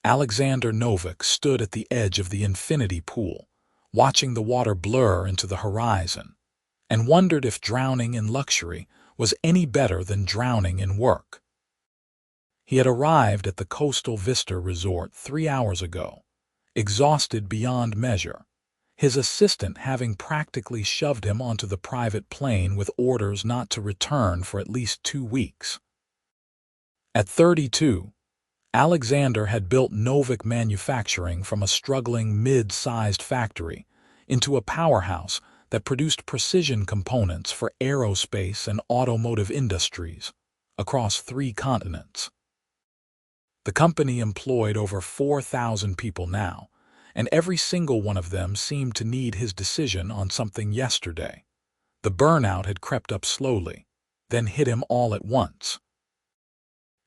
Alexander Novak stood at the edge of the infinity pool, watching the water blur into the horizon, and wondered if drowning in luxury was any better than drowning in work. He had arrived at the Coastal Vista Resort 3 hours ago, exhausted beyond measure, his assistant having practically shoved him onto the private plane with orders not to return for at least 2 weeks. At 32, Alexander had built Novak Manufacturing from a struggling mid-sized factory into a powerhouse that produced precision components for aerospace and automotive industries across 3 continents. The company employed over 4,000 people now, and every single one of them seemed to need his decision on something yesterday. The burnout had crept up slowly, then hit him all at once.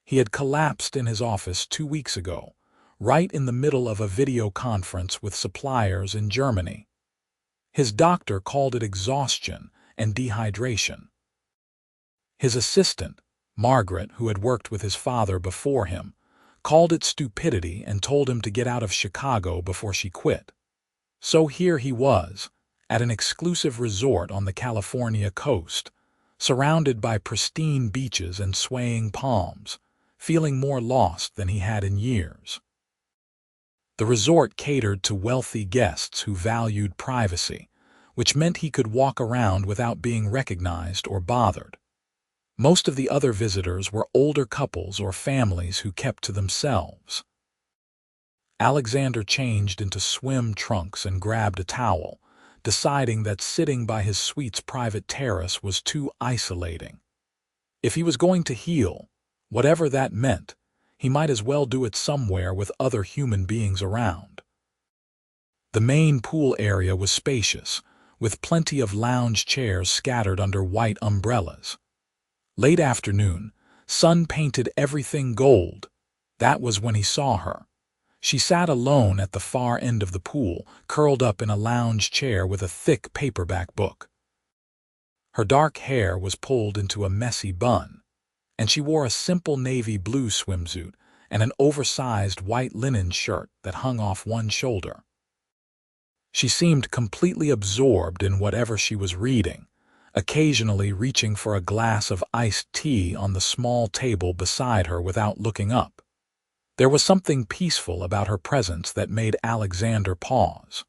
He had collapsed in his office 2 weeks ago, right in the middle of a video conference with suppliers in Germany. His doctor called it exhaustion and dehydration. His assistant, Margaret, who had worked with his father before him, called it stupidity and told him to get out of Chicago before she quit. So here he was, at an exclusive resort on the California coast, surrounded by pristine beaches and swaying palms, feeling more lost than he had in years. The resort catered to wealthy guests who valued privacy, which meant he could walk around without being recognized or bothered. Most of the other visitors were older couples or families who kept to themselves. Alexander changed into swim trunks and grabbed a towel, deciding that sitting by his suite's private terrace was too isolating. If he was going to heal, whatever that meant, he might as well do it somewhere with other human beings around. The main pool area was spacious, with plenty of lounge chairs scattered under white umbrellas. Late afternoon, sun painted everything gold. That was when he saw her. She sat alone at the far end of the pool, curled up in a lounge chair with a thick paperback book. Her dark hair was pulled into a messy bun, and she wore a simple navy blue swimsuit and an oversized white linen shirt that hung off one shoulder. She seemed completely absorbed in whatever she was reading, occasionally reaching for a glass of iced tea on the small table beside her without looking up. There was something peaceful about her presence that made Alexander pause.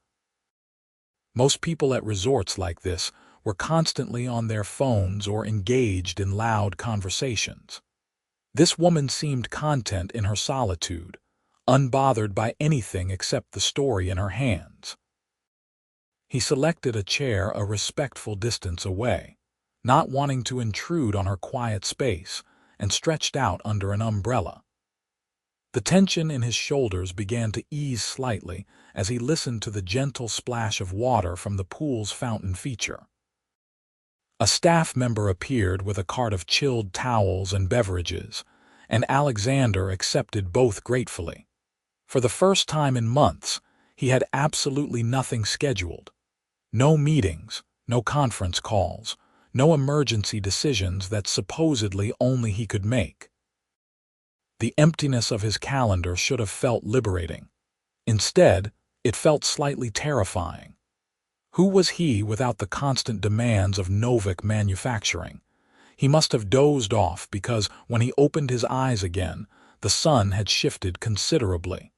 Most people at resorts like this were constantly on their phones or engaged in loud conversations. This woman seemed content in her solitude, unbothered by anything except the story in her hands. He selected a chair a respectful distance away, not wanting to intrude on her quiet space, and stretched out under an umbrella. The tension in his shoulders began to ease slightly as he listened to the gentle splash of water from the pool's fountain feature. A staff member appeared with a cart of chilled towels and beverages, and Alexander accepted both gratefully. For the first time in months, he had absolutely nothing scheduled. No meetings, no conference calls, no emergency decisions that supposedly only he could make. The emptiness of his calendar should have felt liberating. Instead, it felt slightly terrifying. Who was he without the constant demands of Novak Manufacturing? He must have dozed off because when he opened his eyes again, the sun had shifted considerably.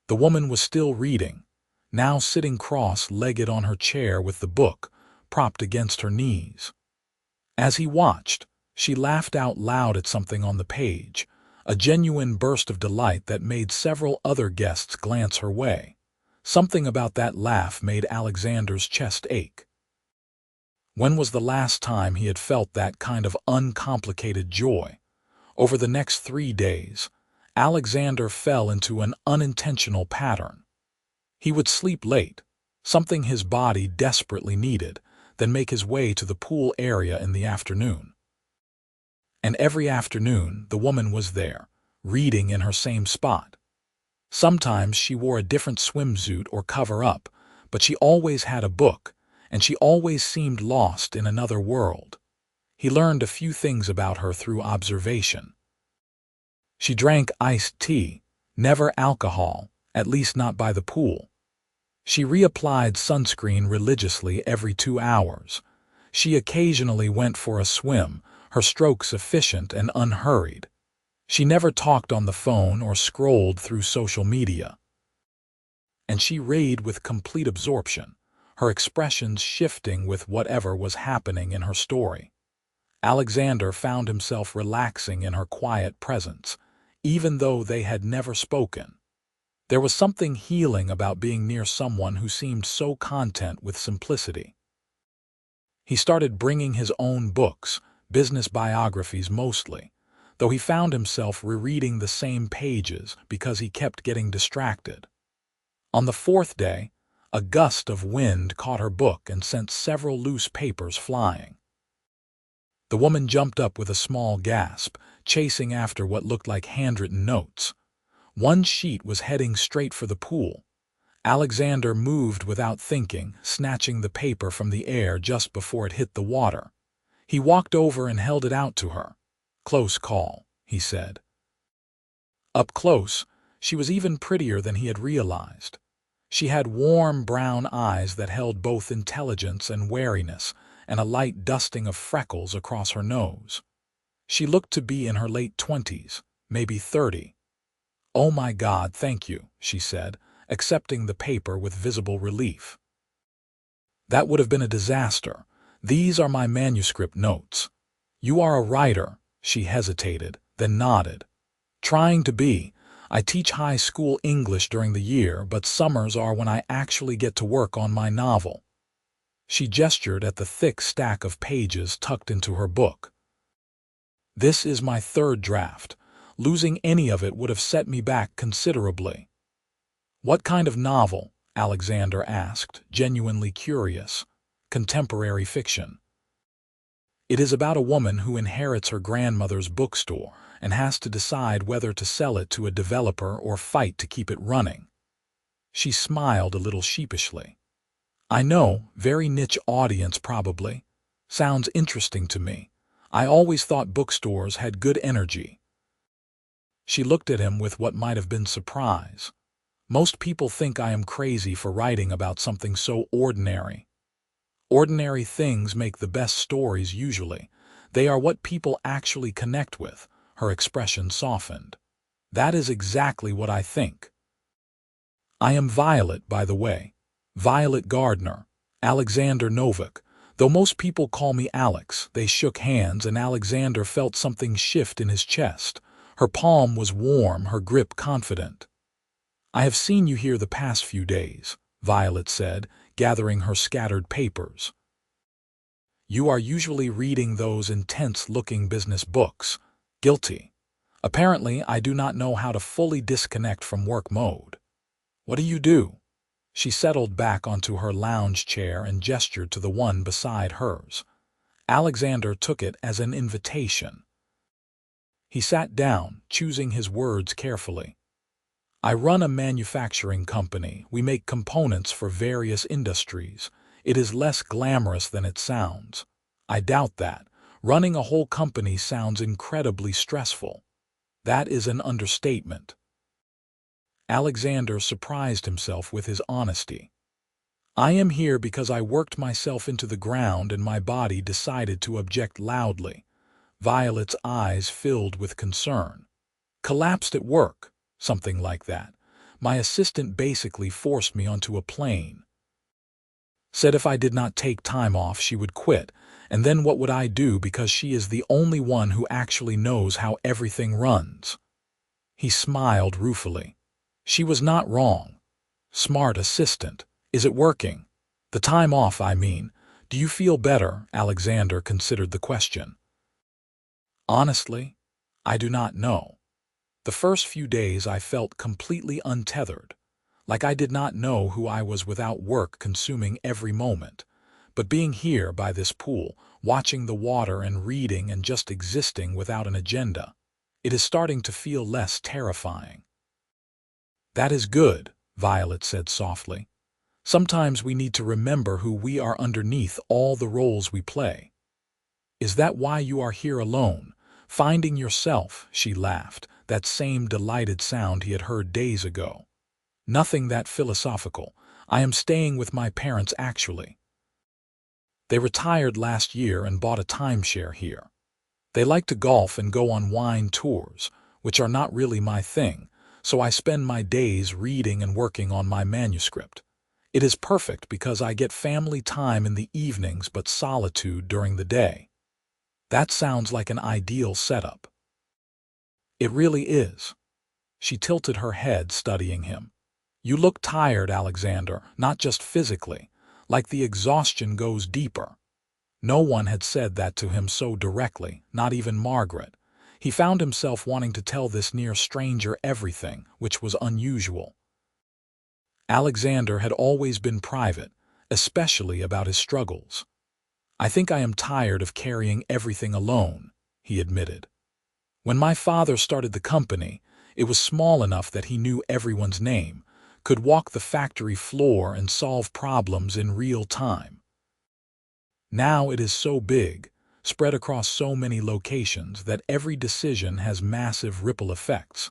The woman was still reading, now sitting cross-legged on her chair with the book propped against her knees. As he watched, she laughed out loud at something on the page, a genuine burst of delight that made several other guests glance her way. Something about that laugh made Alexander's chest ache. When was the last time he had felt that kind of uncomplicated joy? Over the next 3 days, Alexander fell into an unintentional pattern. He would sleep late, something his body desperately needed, then make his way to the pool area in the afternoon. And every afternoon, the woman was there, reading in her same spot. Sometimes she wore a different swimsuit or cover-up, but she always had a book, and she always seemed lost in another world. He learned a few things about her through observation. She drank iced tea, Never alcohol, at least not by the pool. She reapplied sunscreen religiously every 2 hours. She occasionally went for a swim, her strokes efficient and unhurried. She never talked on the phone or scrolled through social media. And she read with complete absorption, her expressions shifting with whatever was happening in her story. Alexander found himself relaxing in her quiet presence, even though they had never spoken. There was something healing about being near someone who seemed so content with simplicity. He started bringing his own books, business biographies mostly, though he found himself rereading the same pages because he kept getting distracted. On the 4th day, a gust of wind caught her book and sent several loose papers flying. The woman jumped up with a small gasp, chasing after what looked like handwritten notes. One sheet was heading straight for the pool. Alexander moved without thinking, snatching the paper from the air just before it hit the water. He walked over and held it out to her. "Close call," he said. Up close, she was even prettier than he had realized. She had warm brown eyes that held both intelligence and wariness, and a light dusting of freckles across her nose. She looked to be in her late 20s, maybe 30. "Oh my God, thank you," she said, accepting the paper with visible relief. "That would have been a disaster. These are my manuscript notes." "You are a writer," she hesitated, then nodded. "Trying to be. I teach high school English during the year, but summers are when I actually get to work on my novel." She gestured at the thick stack of pages tucked into her book. "This is my 3rd draft. Losing any of it would have set me back considerably." "What kind of novel?" Alexander asked, genuinely curious. "Contemporary fiction." "It is about a woman who inherits her grandmother's bookstore and has to decide whether to sell it to a developer or fight to keep it running." She smiled a little sheepishly. "I know, very niche audience probably. Sounds interesting to me. I always thought bookstores had good energy." She looked at him with what might have been surprise. "Most people think I am crazy for writing about something so ordinary." "Ordinary things make the best stories usually. They are what people actually connect with." Her expression softened. "That is exactly what I think." "I am Violet, by the way. Violet Gardner. Alexander Novak. Though most people call me Alex." They shook hands and Alexander felt something shift in his chest. Her palm was warm, her grip confident. "I have seen you here the past few days," Violet said, gathering her scattered papers. "You are usually reading those intense-looking business books." Guilty. "Apparently, I do not know how to fully disconnect from work mode." "What do you do?" She settled back onto her lounge chair and gestured to the one beside hers. Alexander took it as an invitation. He sat down, choosing his words carefully. "I run a manufacturing company. We make components for various industries. It is less glamorous than it sounds." "I doubt that. Running a whole company sounds incredibly stressful." "That is an understatement." Alexander surprised himself with his honesty. "I am here because I worked myself into the ground and my body decided to object loudly." Violet's eyes filled with concern. "Collapsed at work, something like that. My assistant basically forced me onto a plane. Said if I did not take time off she would quit, and then what would I do because she is the only one who actually knows how everything runs." He smiled ruefully. She was not wrong. Smart assistant. Is it working? The time off, I mean. Do you feel better? Alexander considered the question. Honestly, I do not know. The first few days I felt completely untethered, like I did not know who I was without work consuming every moment. But being here by this pool, watching the water and reading and just existing without an agenda, it is starting to feel less terrifying. That is good, Violet said softly. Sometimes we need to remember who we are underneath all the roles we play. Is that why you are here alone, finding yourself? She laughed. that same delighted sound he had heard days ago. Nothing that philosophical. I am staying with my parents actually. They retired last year and bought a timeshare here. They like to golf and go on wine tours, which are not really my thing, so I spend my days reading and working on my manuscript. It is perfect because I get family time in the evenings but solitude during the day. That sounds like an ideal setup. It really is. She tilted her head, studying him. You look tired, Alexander, not just physically, like the exhaustion goes deeper. No one had said that to him so directly, not even Margaret. He found himself wanting to tell this near stranger everything, which was unusual. Alexander had always been private, especially about his struggles. I think I am tired of carrying everything alone, he admitted. When my father started the company, it was small enough that he knew everyone's name, could walk the factory floor and solve problems in real time. Now it is so big, spread across so many locations that every decision has massive ripple effects.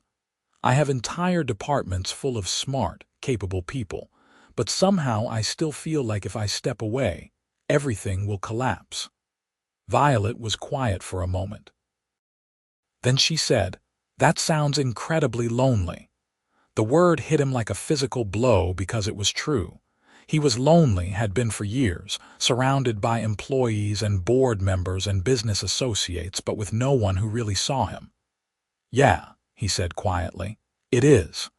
I have entire departments full of smart, capable people, but somehow I still feel like if I step away, everything will collapse. Violet was quiet for a moment. Then she said, "That sounds incredibly lonely." The word hit him like a physical blow because it was true. He was lonely, had been for years, surrounded by employees and board members and business associates, but with no one who really saw him. "Yeah," he said quietly, "it is."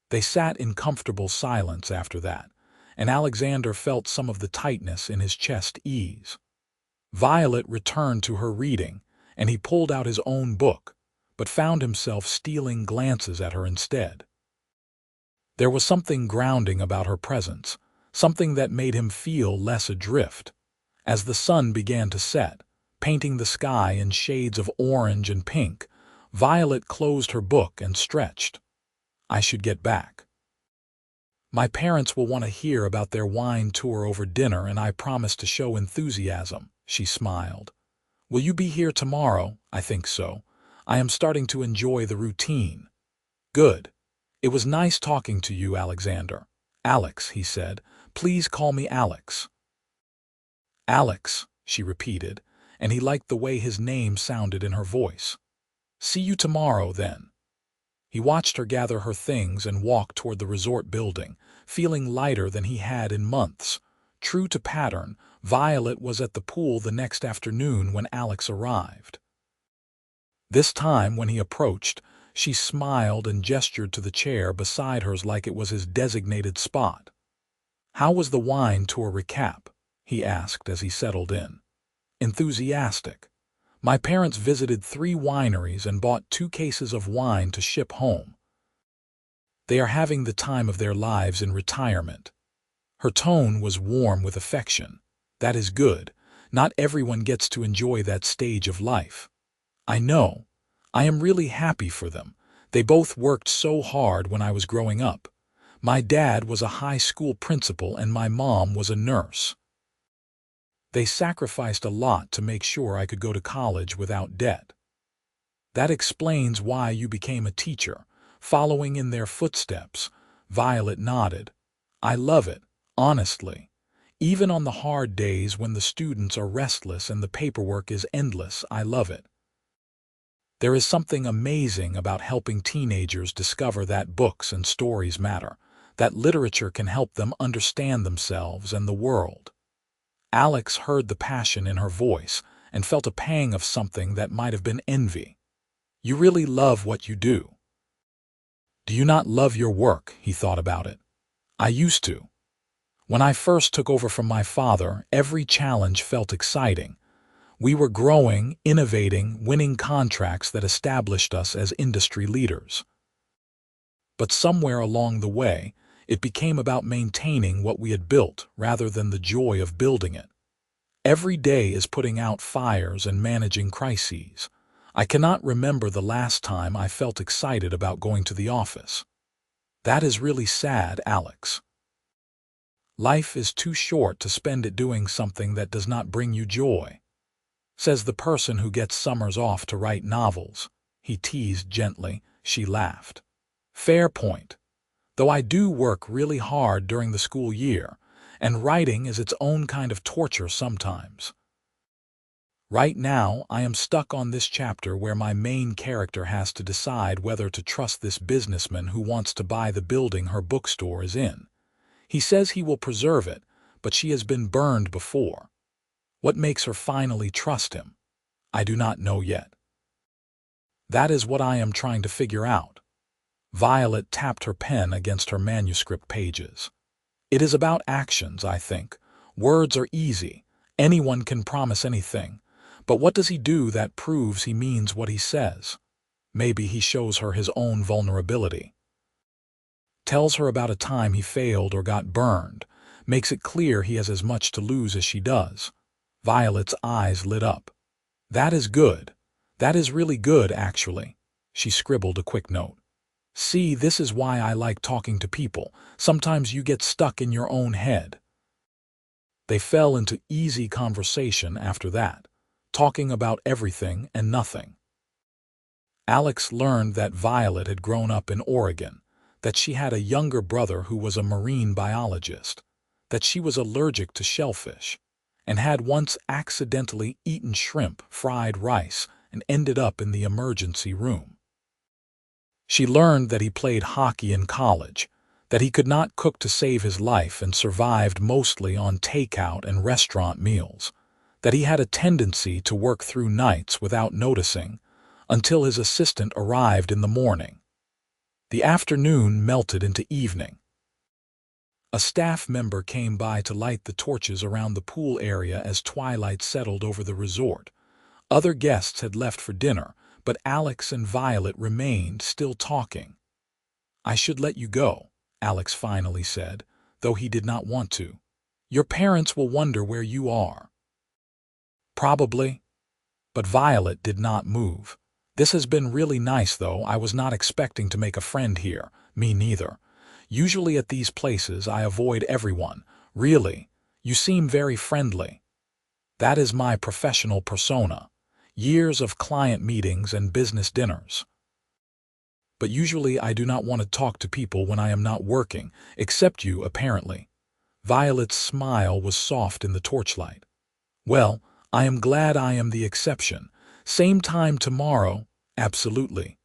They sat in comfortable silence after that, and Alexander felt some of the tightness in his chest ease. Violet returned to her reading, and he pulled out his own book, but found himself stealing glances at her instead. There was something grounding about her presence, something that made him feel less adrift. As the sun began to set, painting the sky in shades of orange and pink, Violet closed her book and stretched. "I should get back. My parents will want to hear about their wine tour over dinner, and I promise to show enthusiasm," she smiled. "Will you be here tomorrow?" "I think so. I am starting to enjoy the routine." "Good. It was nice talking to you, Alexander." "Alex," he said. "Please call me Alex." "Alex," she repeated, and he liked the way his name sounded in her voice. "See you tomorrow, then." He watched her gather her things and walk toward the resort building, feeling lighter than he had in months. True to pattern, Violet was at the pool the next afternoon when Alex arrived. This time, when he approached, she smiled and gestured to the chair beside hers like it was his designated spot. "How was the wine tour recap?" he asked as he settled in. "Enthusiastic. My parents visited 3 wineries and bought 2 cases of wine to ship home. They are having the time of their lives in retirement." Her tone was warm with affection. "That is good. Not everyone gets to enjoy that stage of life." "I know. I am really happy for them. They both worked so hard when I was growing up. My dad was a high school principal and my mom was a nurse. They sacrificed a lot to make sure I could go to college without debt." "That explains why you became a teacher, following in their footsteps." Violet nodded. "I love it, honestly. Even on the hard days when the students are restless and the paperwork is endless, I love it. There is something amazing about helping teenagers discover that books and stories matter, that literature can help them understand themselves and the world." Alex heard the passion in her voice and felt a pang of something that might have been envy. "You really love what you do." "Do you not love your work?" He thought about it. "I used to. When I first took over from my father, every challenge felt exciting. We were growing, innovating, winning contracts that established us as industry leaders. But somewhere along the way, it became about maintaining what we had built rather than the joy of building it. Every day is putting out fires and managing crises. I cannot remember the last time I felt excited about going to the office." "That is really sad, Alex. Life is too short to spend it doing something that does not bring you joy," says the person who gets summers off to write novels. he teased gently. She laughed. Fair point. Though I do work really hard during the school year, and writing is its own kind of torture sometimes. Right now, I am stuck on this chapter where my main character has to decide whether to trust this businessman who wants to buy the building her bookstore is in. He says he will preserve it, but she has been burned before. What makes her finally trust him? I do not know yet. That is what I am trying to figure out. Violet tapped her pen against her manuscript pages. It is about actions, I think. Words are easy. Anyone can promise anything. But what does he do that proves he means what he says? Maybe he shows her his own vulnerability. Tells her about a time he failed or got burned. Makes it clear he has as much to lose as she does. Violet's eyes lit up. That is good. That is really good, actually. She scribbled a quick note. See, this is why I like talking to people. Sometimes you get stuck in your own head. They fell into easy conversation after that, talking about everything and nothing. Alex learned that Violet had grown up in Oregon, that she had a younger brother who was a marine biologist, that she was allergic to shellfish, and had once accidentally eaten shrimp, fried rice, and ended up in the emergency room. She learned that he played hockey in college, that he could not cook to save his life and survived mostly on takeout and restaurant meals, that he had a tendency to work through nights without noticing until his assistant arrived in the morning. The afternoon melted into evening. A staff member came by to light the torches around the pool area as twilight settled over the resort. Other guests had left for dinner, but Alex and Violet remained, still talking. I should let you go, Alex finally said, though he did not want to. Your parents will wonder where you are. Probably. But Violet did not move. This has been really nice, though. I was not expecting to make a friend here. Me neither. Usually at these places I avoid everyone. Really. You seem very friendly. That is my professional persona. Years of client meetings and business dinners. But usually I do not want to talk to people when I am not working, except you, apparently. Violet's smile was soft in the torchlight. Well, I am glad I am the exception. Same time tomorrow, absolutely.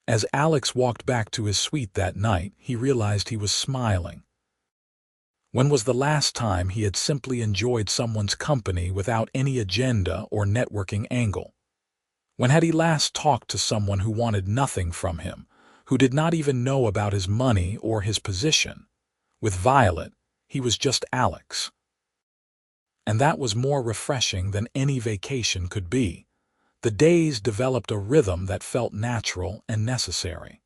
As Alex walked back to his suite that night, he realized he was smiling. When was the last time he had simply enjoyed someone's company without any agenda or networking angle? When had he last talked to someone who wanted nothing from him, who did not even know about his money or his position? With Violet, he was just Alex. And that was more refreshing than any vacation could be. The days developed a rhythm that felt natural and necessary.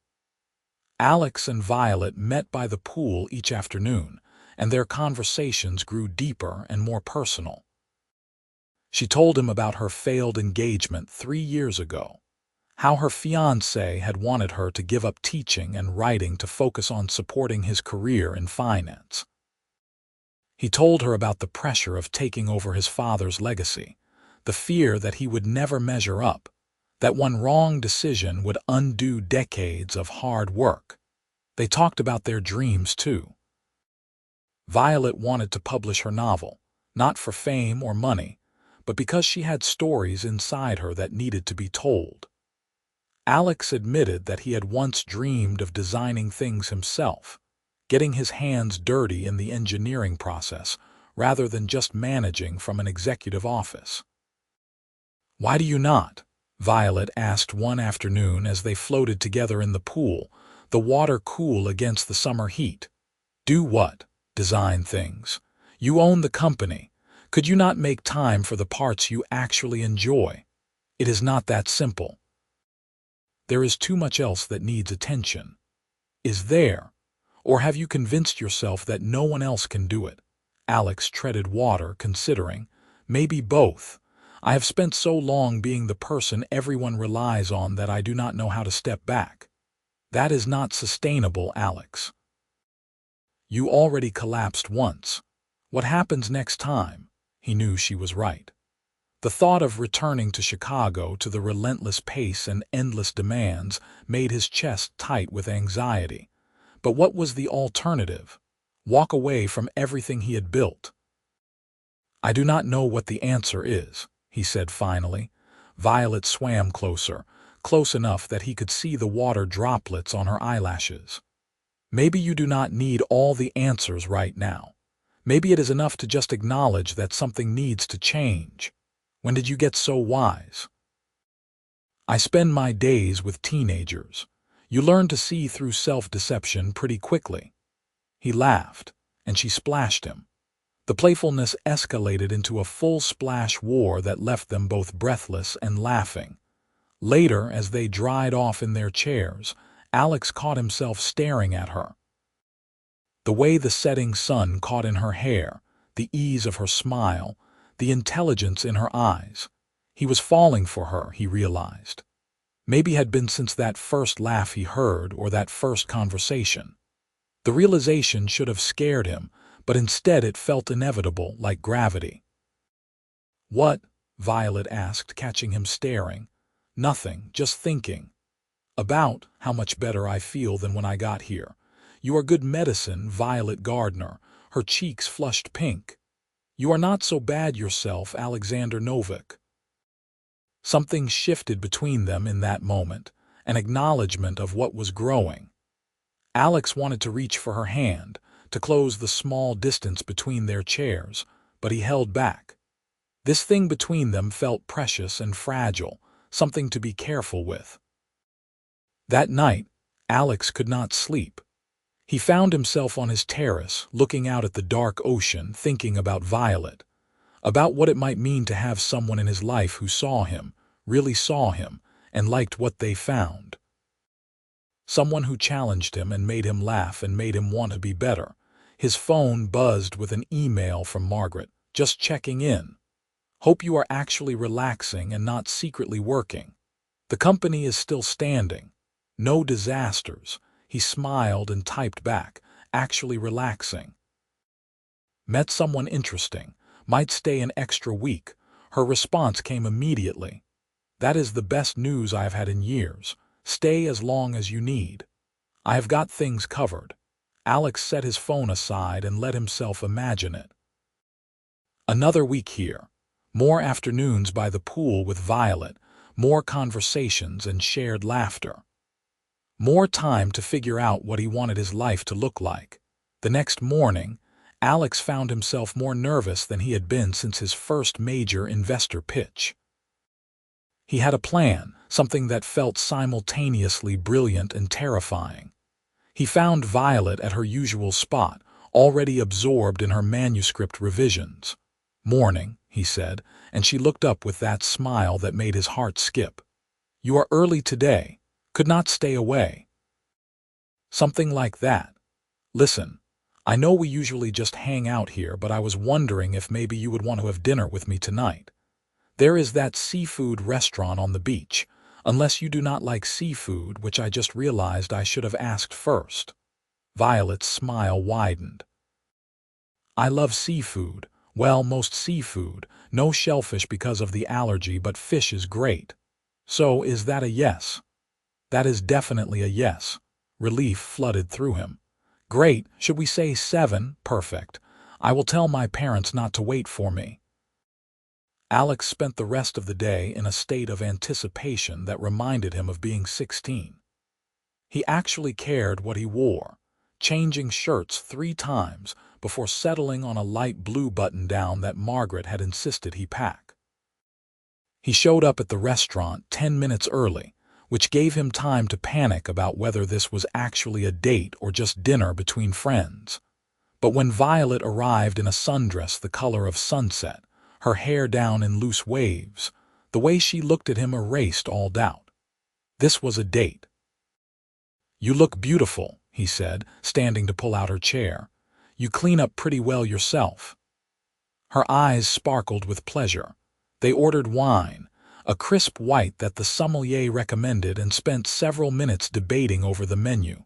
Alex and Violet met by the pool each afternoon, and their conversations grew deeper and more personal. She told him about her failed engagement 3 years ago, how her fiancé had wanted her to give up teaching and writing to focus on supporting his career in finance. He told her about the pressure of taking over his father's legacy, the fear that he would never measure up, that one wrong decision would undo decades of hard work. They talked about their dreams, too. Violet wanted to publish her novel, not for fame or money, but because she had stories inside her that needed to be told. Alex admitted that he had once dreamed of designing things himself, getting his hands dirty in the engineering process rather than just managing from an executive office. Why do you not? Violet asked one afternoon as they floated together in the pool, the water cool against the summer heat. Do what? Design things. You own the company. Could you not make time for the parts you actually enjoy? It is not that simple. There is too much else that needs attention. Is there? Or have you convinced yourself that no one else can do it? Alex treaded water, considering. Maybe both. I have spent so long being the person everyone relies on that I do not know how to step back. That is not sustainable, Alex. You already collapsed once. What happens next time? He knew she was right. The thought of returning to Chicago to the relentless pace and endless demands made his chest tight with anxiety. But what was the alternative? Walk away from everything he had built. "I do not know what the answer is," he said finally. Violet swam closer, close enough that he could see the water droplets on her eyelashes. "Maybe you do not need all the answers right now. Maybe it is enough to just acknowledge that something needs to change. When did you get so wise?" "I spend my days with teenagers. You learn to see through self-deception pretty quickly." He laughed, and she splashed him. The playfulness escalated into a full-splash war that left them both breathless and laughing. Later, as they dried off in their chairs, Alex caught himself staring at her. The way the setting sun caught in her hair, the ease of her smile, the intelligence in her eyes. He was falling for her, he realized. Maybe had been since that first laugh he heard or that first conversation. The realization should have scared him, but instead it felt inevitable, like gravity. "What?" Violet asked, catching him staring. "Nothing, just thinking. About how much better I feel than when I got here. You are good medicine, Violet Gardner." Her cheeks flushed pink. "You are not so bad yourself, Alexander Novak." Something shifted between them in that moment, an acknowledgement of what was growing. Alex wanted to reach for her hand, to close the small distance between their chairs, but he held back. This thing between them felt precious and fragile, something to be careful with. That night, Alex could not sleep. He found himself on his terrace, looking out at the dark ocean, thinking about Violet, about what it might mean to have someone in his life who saw him, really saw him, and liked what they found. Someone who challenged him and made him laugh and made him want to be better. His phone buzzed with an email from Margaret, just checking in. "Hope you are actually relaxing and not secretly working. The company is still standing. No disasters." He smiled and typed back, "Actually relaxing. Met someone interesting. Might stay an extra week." Her response came immediately. "That is the best news I have had in years. Stay as long as you need. I have got things covered." Alex set his phone aside and let himself imagine it. Another week here. More afternoons by the pool with Violet, more conversations and shared laughter. More time to figure out what he wanted his life to look like. The next morning, Alex found himself more nervous than he had been since his first major investor pitch. He had a plan, something that felt simultaneously brilliant and terrifying. He found Violet at her usual spot, already absorbed in her manuscript revisions. "Morning," he said, and she looked up with that smile that made his heart skip. "You are early today. Could not stay away." Something like that. "Listen, I know we usually just hang out here, but I was wondering if maybe you would want to have dinner with me tonight. There is that seafood restaurant on the beach, unless you do not like seafood, which I just realized I should have asked first." Violet's smile widened. "I love seafood. Well, most seafood. No shellfish because of the allergy, but fish is great." "So, is that a yes?" "That is definitely a yes." Relief flooded through him. "Great. Should we say 7? Perfect. I will tell my parents not to wait for me." Alex spent the rest of the day in a state of anticipation that reminded him of being 16. He actually cared what he wore, changing shirts 3 times before settling on a light blue button-down that Margaret had insisted he pack. He showed up at the restaurant 10 minutes early, which gave him time to panic about whether this was actually a date or just dinner between friends. But when Violet arrived in a sundress the color of sunset, her hair down in loose waves, the way she looked at him erased all doubt. This was a date. "You look beautiful," he said, standing to pull out her chair. "You clean up pretty well yourself." Her eyes sparkled with pleasure. They ordered wine, a crisp white that the sommelier recommended, and spent several minutes debating over the menu.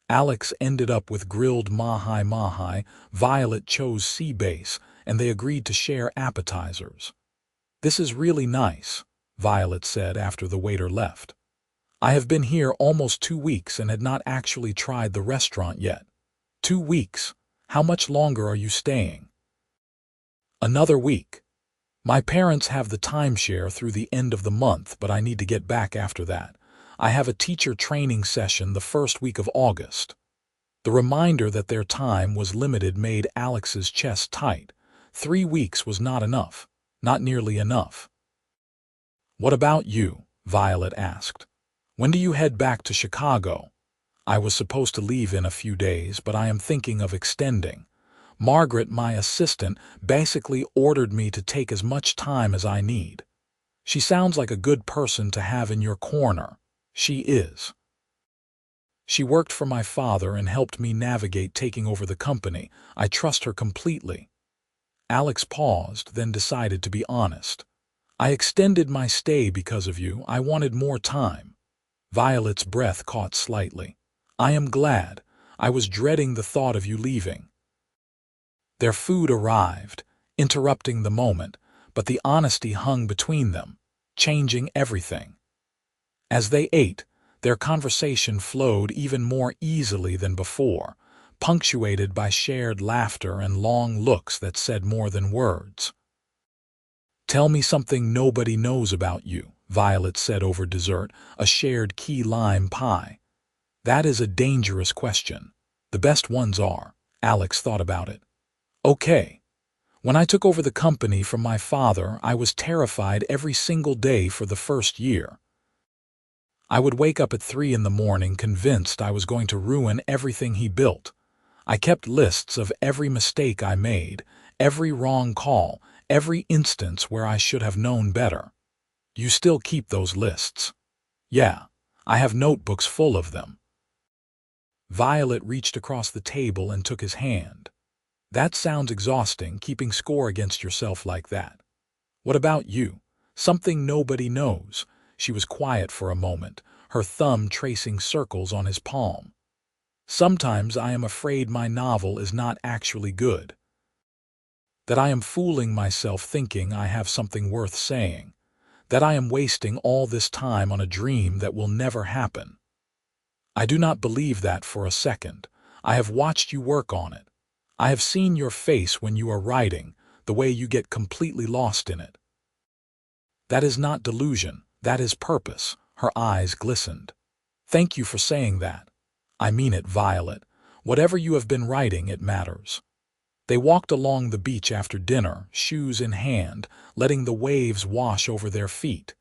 Alex ended up with grilled mahi-mahi, Violet chose sea bass, and they agreed to share appetizers. "This is really nice," Violet said after the waiter left. "I have been here almost 2 weeks and had not actually tried the restaurant yet." 2 weeks? How much longer are you staying? Another week. My parents have the timeshare through the end of the month, but I need to get back after that. I have a teacher training session the first week of August. The reminder that their time was limited made Alex's chest tight. 3 weeks was not enough. Not nearly enough. "What about you?" Violet asked. "When do you head back to Chicago?" "I was supposed to leave in a few days, but I am thinking of extending. Margaret, my assistant, basically ordered me to take as much time as I need. She sounds like a good person to have in your corner. She is. She worked for my father and helped me navigate taking over the company. I trust her completely." Alex paused, then decided to be honest. "I extended my stay because of you. I wanted more time." Violet's breath caught slightly. "I am glad. I was dreading the thought of you leaving." Their food arrived, interrupting the moment, but the honesty hung between them, changing everything. As they ate, their conversation flowed even more easily than before, punctuated by shared laughter and long looks that said more than words. "Tell me something nobody knows about you," Violet said over dessert, a shared key lime pie. "That is a dangerous question. The best ones are." Alex thought about it. "Okay. When I took over the company from my father, I was terrified every single day for the first year. I would wake up at 3 in the morning convinced I was going to ruin everything he built. I kept lists of every mistake I made, every wrong call, every instance where I should have known better." "You still keep those lists?" "Yeah, I have notebooks full of them." Violet reached across the table and took his hand. "That sounds exhausting, keeping score against yourself like that. What about you? Something nobody knows." She was quiet for a moment, her thumb tracing circles on his palm. "Sometimes I am afraid my novel is not actually good. That I am fooling myself thinking I have something worth saying. That I am wasting all this time on a dream that will never happen. I do not believe that for a second. I have watched you work on it. I have seen your face when you are writing, the way you get completely lost in it. That is not delusion, that is purpose." Her eyes glistened. "Thank you for saying that. I mean it, Violet. Whatever you have been writing, it matters." They walked along the beach after dinner, shoes in hand, letting the waves wash over their feet.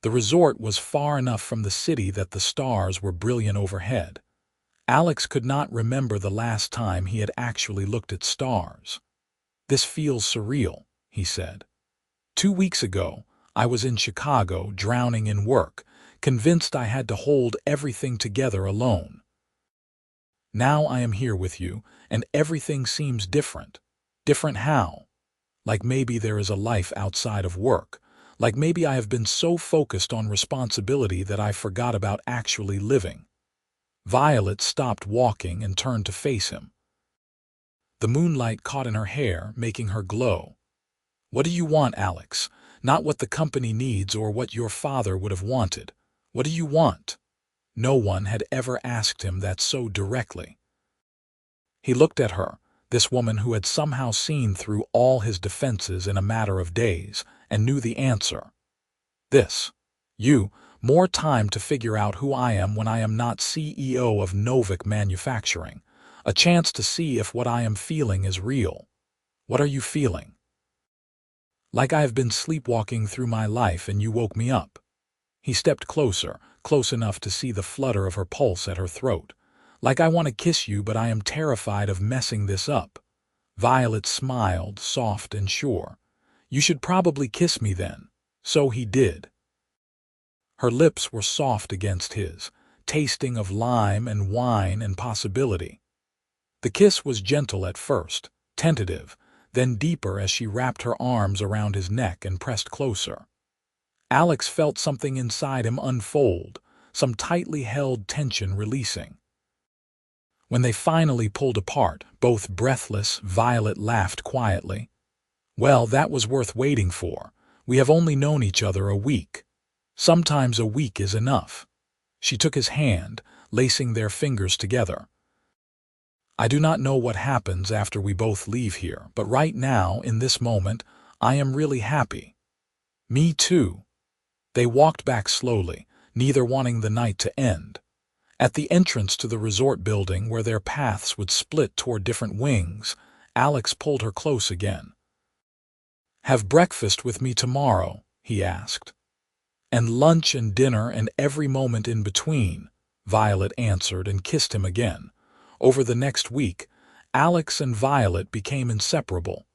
The resort was far enough from the city that the stars were brilliant overhead. Alex could not remember the last time he had actually looked at stars. "This feels surreal," he said. 2 weeks ago, I was in Chicago, drowning in work, convinced I had to hold everything together alone. Now I am here with you, and everything seems different. Different how? Like maybe there is a life outside of work. Like maybe I have been so focused on responsibility that I forgot about actually living." Violet stopped walking and turned to face him. The moonlight caught in her hair, making her glow. "What do you want, Alex? Not what the company needs or what your father would have wanted. What do you want?" No one had ever asked him that so directly. He looked at her, this woman who had somehow seen through all his defenses in a matter of days, and knew the answer. "This. You. More time to figure out who I am when I am not CEO of Novak Manufacturing. A chance to see if what I am feeling is real." "What are you feeling?" "Like I have been sleepwalking through my life and you woke me up." He stepped closer, close enough to see the flutter of her pulse at her throat. "Like I want to kiss you, but I am terrified of messing this up." Violet smiled, soft and sure. "You should probably kiss me then." So he did. Her lips were soft against his, tasting of lime and wine and possibility. The kiss was gentle at first, tentative, then deeper as she wrapped her arms around his neck and pressed closer. Alex felt something inside him unfold, some tightly held tension releasing. When they finally pulled apart, both breathless, Violet laughed quietly. "Well, that was worth waiting for. We have only known each other a week. Sometimes a week is enough." She took his hand, lacing their fingers together. "I do not know what happens after we both leave here, but right now, in this moment, I am really happy." "Me too." They walked back slowly, neither wanting the night to end. At the entrance to the resort building where their paths would split toward different wings, Alex pulled her close again. "Have breakfast with me tomorrow," he asked. "And lunch and dinner and every moment in between," Violet answered and kissed him again. Over the next week, Alex and Violet became inseparable.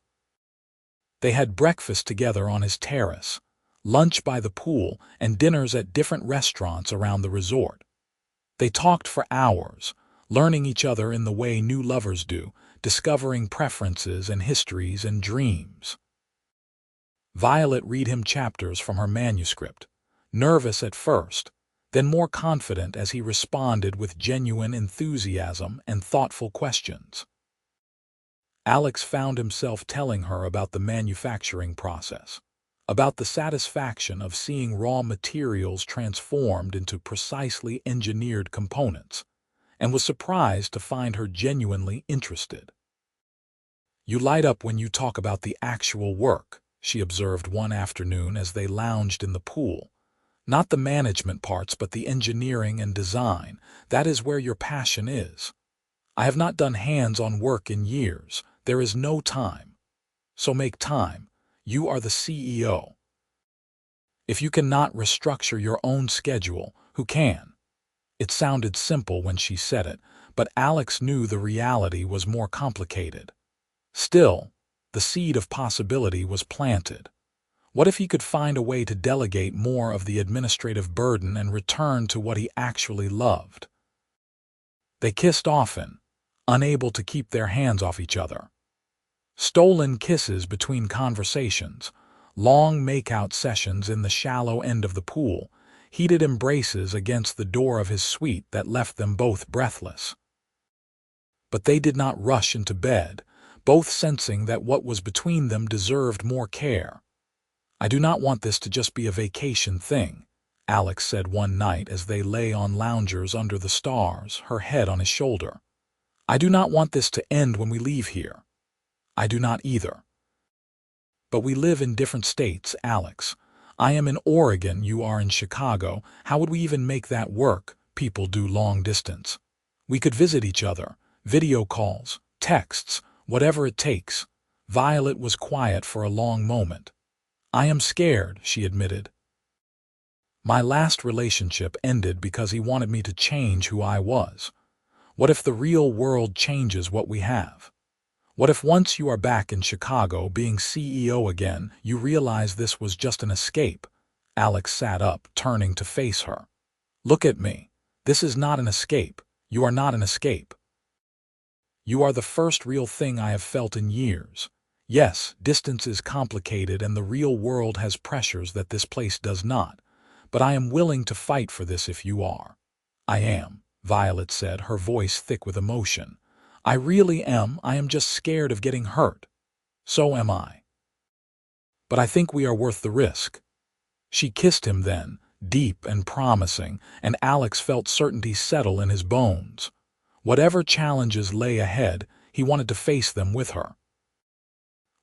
They had breakfast together on his terrace, lunch by the pool, and dinners at different restaurants around the resort. They talked for hours, learning each other in the way new lovers do, discovering preferences and histories and dreams. Violet read him chapters from her manuscript, nervous at first, then more confident as he responded with genuine enthusiasm and thoughtful questions. Alex found himself telling her about the manufacturing process, about the satisfaction of seeing raw materials transformed into precisely engineered components, and was surprised to find her genuinely interested. "You light up when you talk about the actual work," she observed one afternoon as they lounged in the pool. "Not the management parts, but the engineering and design. That is where your passion is. I have not done hands-on work in years. There is no time. So make time. You are the CEO. If you cannot restructure your own schedule, who can?" It sounded simple when she said it, but Alex knew the reality was more complicated. Still, the seed of possibility was planted. What if he could find a way to delegate more of the administrative burden and return to what he actually loved? They kissed often, unable to keep their hands off each other. Stolen kisses between conversations, long make-out sessions in the shallow end of the pool, heated embraces against the door of his suite that left them both breathless. But they did not rush into bed, both sensing that what was between them deserved more care. "I do not want this to just be a vacation thing," Alex said one night as they lay on loungers under the stars, her head on his shoulder. "I do not want this to end when we leave here." "I do not either." "But we live in different states, Alex. I am in Oregon, you are in Chicago. How would we even make that work? People do long distance. We could visit each other, video calls, texts, whatever it takes." Violet was quiet for a long moment. "I am scared," she admitted. "My last relationship ended because he wanted me to change who I was. What if the real world changes what we have? What if once you are back in Chicago being CEO again, you realize this was just an escape?" Alex sat up, turning to face her. "Look at me. This is not an escape. You are not an escape. You are the first real thing I have felt in years. Yes, distance is complicated and the real world has pressures that this place does not, but I am willing to fight for this if you are." "I am," Violet said, her voice thick with emotion. "I really am. I am just scared of getting hurt." "So am I. But I think we are worth the risk." She kissed him then, deep and promising, and Alex felt certainty settle in his bones. Whatever challenges lay ahead, he wanted to face them with her.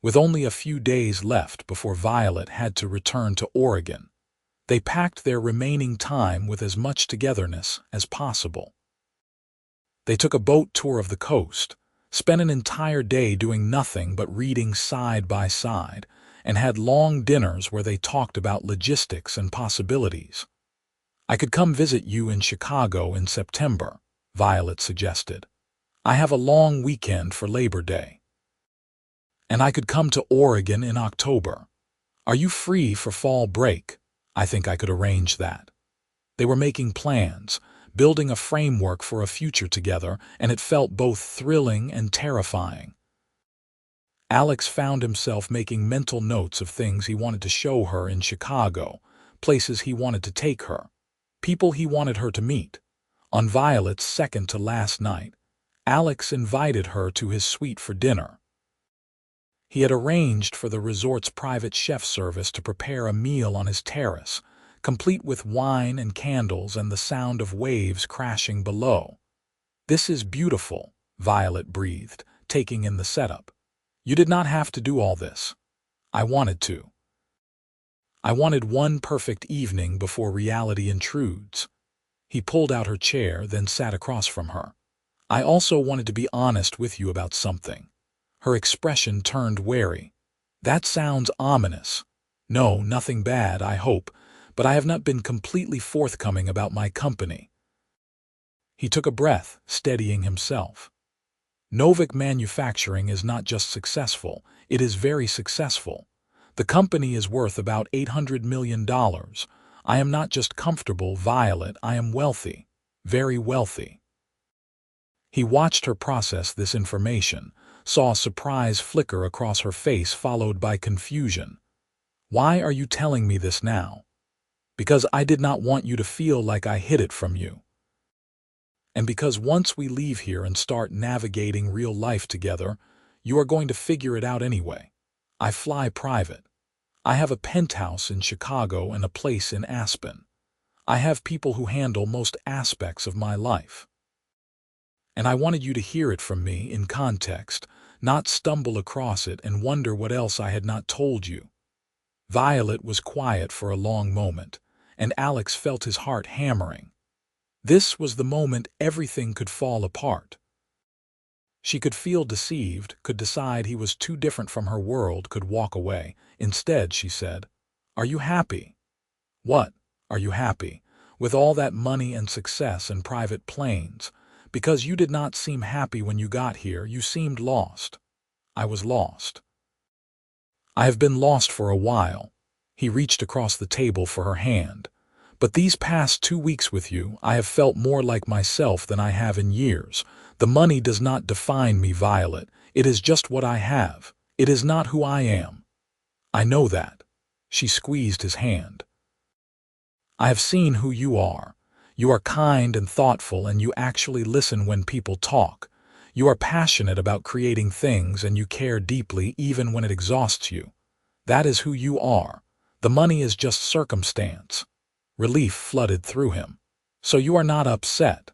With only a few days left before Violet had to return to Oregon, they packed their remaining time with as much togetherness as possible. They took a boat tour of the coast, spent an entire day doing nothing but reading side by side, and had long dinners where they talked about logistics and possibilities. "I could come visit you in Chicago in September," Violet suggested. "I have a long weekend for Labor Day. And I could come to Oregon in October. Are you free for fall break?" "I think I could arrange that." They were making plans, building a framework for a future together, and it felt both thrilling and terrifying. Alex found himself making mental notes of things he wanted to show her in Chicago, places he wanted to take her, people he wanted her to meet. On Violet's second-to-last night, Alex invited her to his suite for dinner. He had arranged for the resort's private chef service to prepare a meal on his terrace, complete with wine and candles and the sound of waves crashing below. "This is beautiful," Violet breathed, taking in the setup. "You did not have to do all this. I wanted to. I wanted one perfect evening before reality intrudes." He pulled out her chair, then sat across from her. "I also wanted to be honest with you about something." Her expression turned wary. "That sounds ominous." "No, nothing bad, I hope, but I have not been completely forthcoming about my company." He took a breath, steadying himself. "Novak Manufacturing is not just successful, it is very successful. The company is worth about $800 million. I am not just comfortable, Violet, I am wealthy. Very wealthy." He watched her process this information, saw surprise flicker across her face followed by confusion. "Why are you telling me this now?" "Because I did not want you to feel like I hid it from you. And because once we leave here and start navigating real life together, you are going to figure it out anyway. I fly private. I have a penthouse in Chicago and a place in Aspen. I have people who handle most aspects of my life. And I wanted you to hear it from me in context, not stumble across it and wonder what else I had not told you." Violet was quiet for a long moment, and Alex felt his heart hammering. This was the moment everything could fall apart. She could feel deceived, could decide he was too different from her world, could walk away. Instead, she said, "Are you happy?" "What? Are you happy? With all that money and success and private planes? Because you did not seem happy when you got here, you seemed lost." "I was lost. I have been lost for a while." He reached across the table for her hand. "But these past 2 weeks with you, I have felt more like myself than I have in years. The money does not define me, Violet. It is just what I have. It is not who I am." "I know that." She squeezed his hand. "I have seen who you are. You are kind and thoughtful, and you actually listen when people talk. You are passionate about creating things, and you care deeply even when it exhausts you. That is who you are. The money is just circumstance." Relief flooded through him. "So you are not upset?"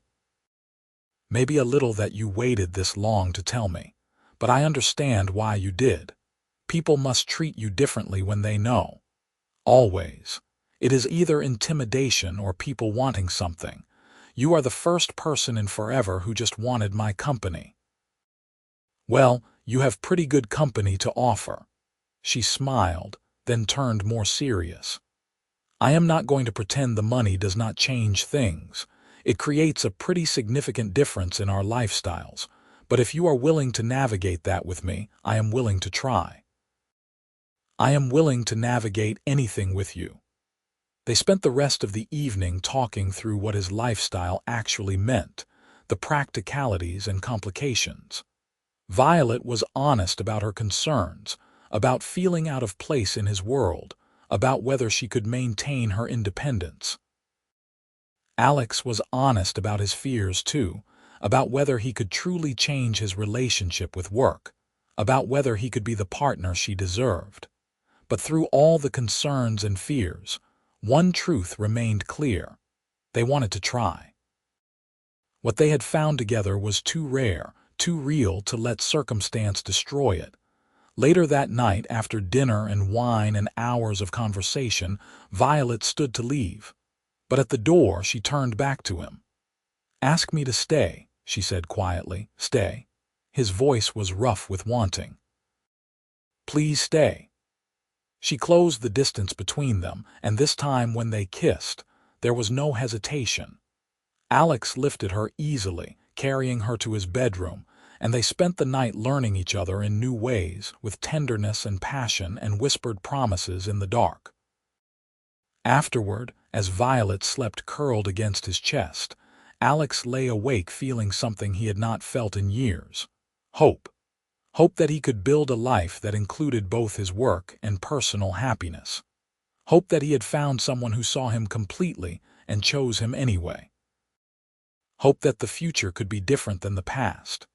"Maybe a little that you waited this long to tell me. But I understand why you did. People must treat you differently when they know. Always. It is either intimidation or people wanting something. You are the first person in forever who just wanted my company." "Well, you have pretty good company to offer." She smiled, then turned more serious. "I am not going to pretend the money does not change things. It creates a pretty significant difference in our lifestyles. But if you are willing to navigate that with me, I am willing to try. I am willing to navigate anything with you." They spent the rest of the evening talking through what his lifestyle actually meant, the practicalities and complications. Violet was honest about her concerns, about feeling out of place in his world, about whether she could maintain her independence. Alex was honest about his fears too, about whether he could truly change his relationship with work, about whether he could be the partner she deserved. But through all the concerns and fears, one truth remained clear. They wanted to try. What they had found together was too rare, too real to let circumstance destroy it. Later that night, after dinner and wine and hours of conversation, Violet stood to leave. But at the door she turned back to him. "Ask me to stay," she said quietly. "Stay." His voice was rough with wanting. "Please stay." She closed the distance between them, and this time when they kissed, there was no hesitation. Alex lifted her easily, carrying her to his bedroom, and they spent the night learning each other in new ways, with tenderness and passion and whispered promises in the dark. Afterward, as Violet slept curled against his chest, Alex lay awake feeling something he had not felt in years. Hope. Hope that he could build a life that included both his work and personal happiness. Hope that he had found someone who saw him completely and chose him anyway. Hope that the future could be different than the past.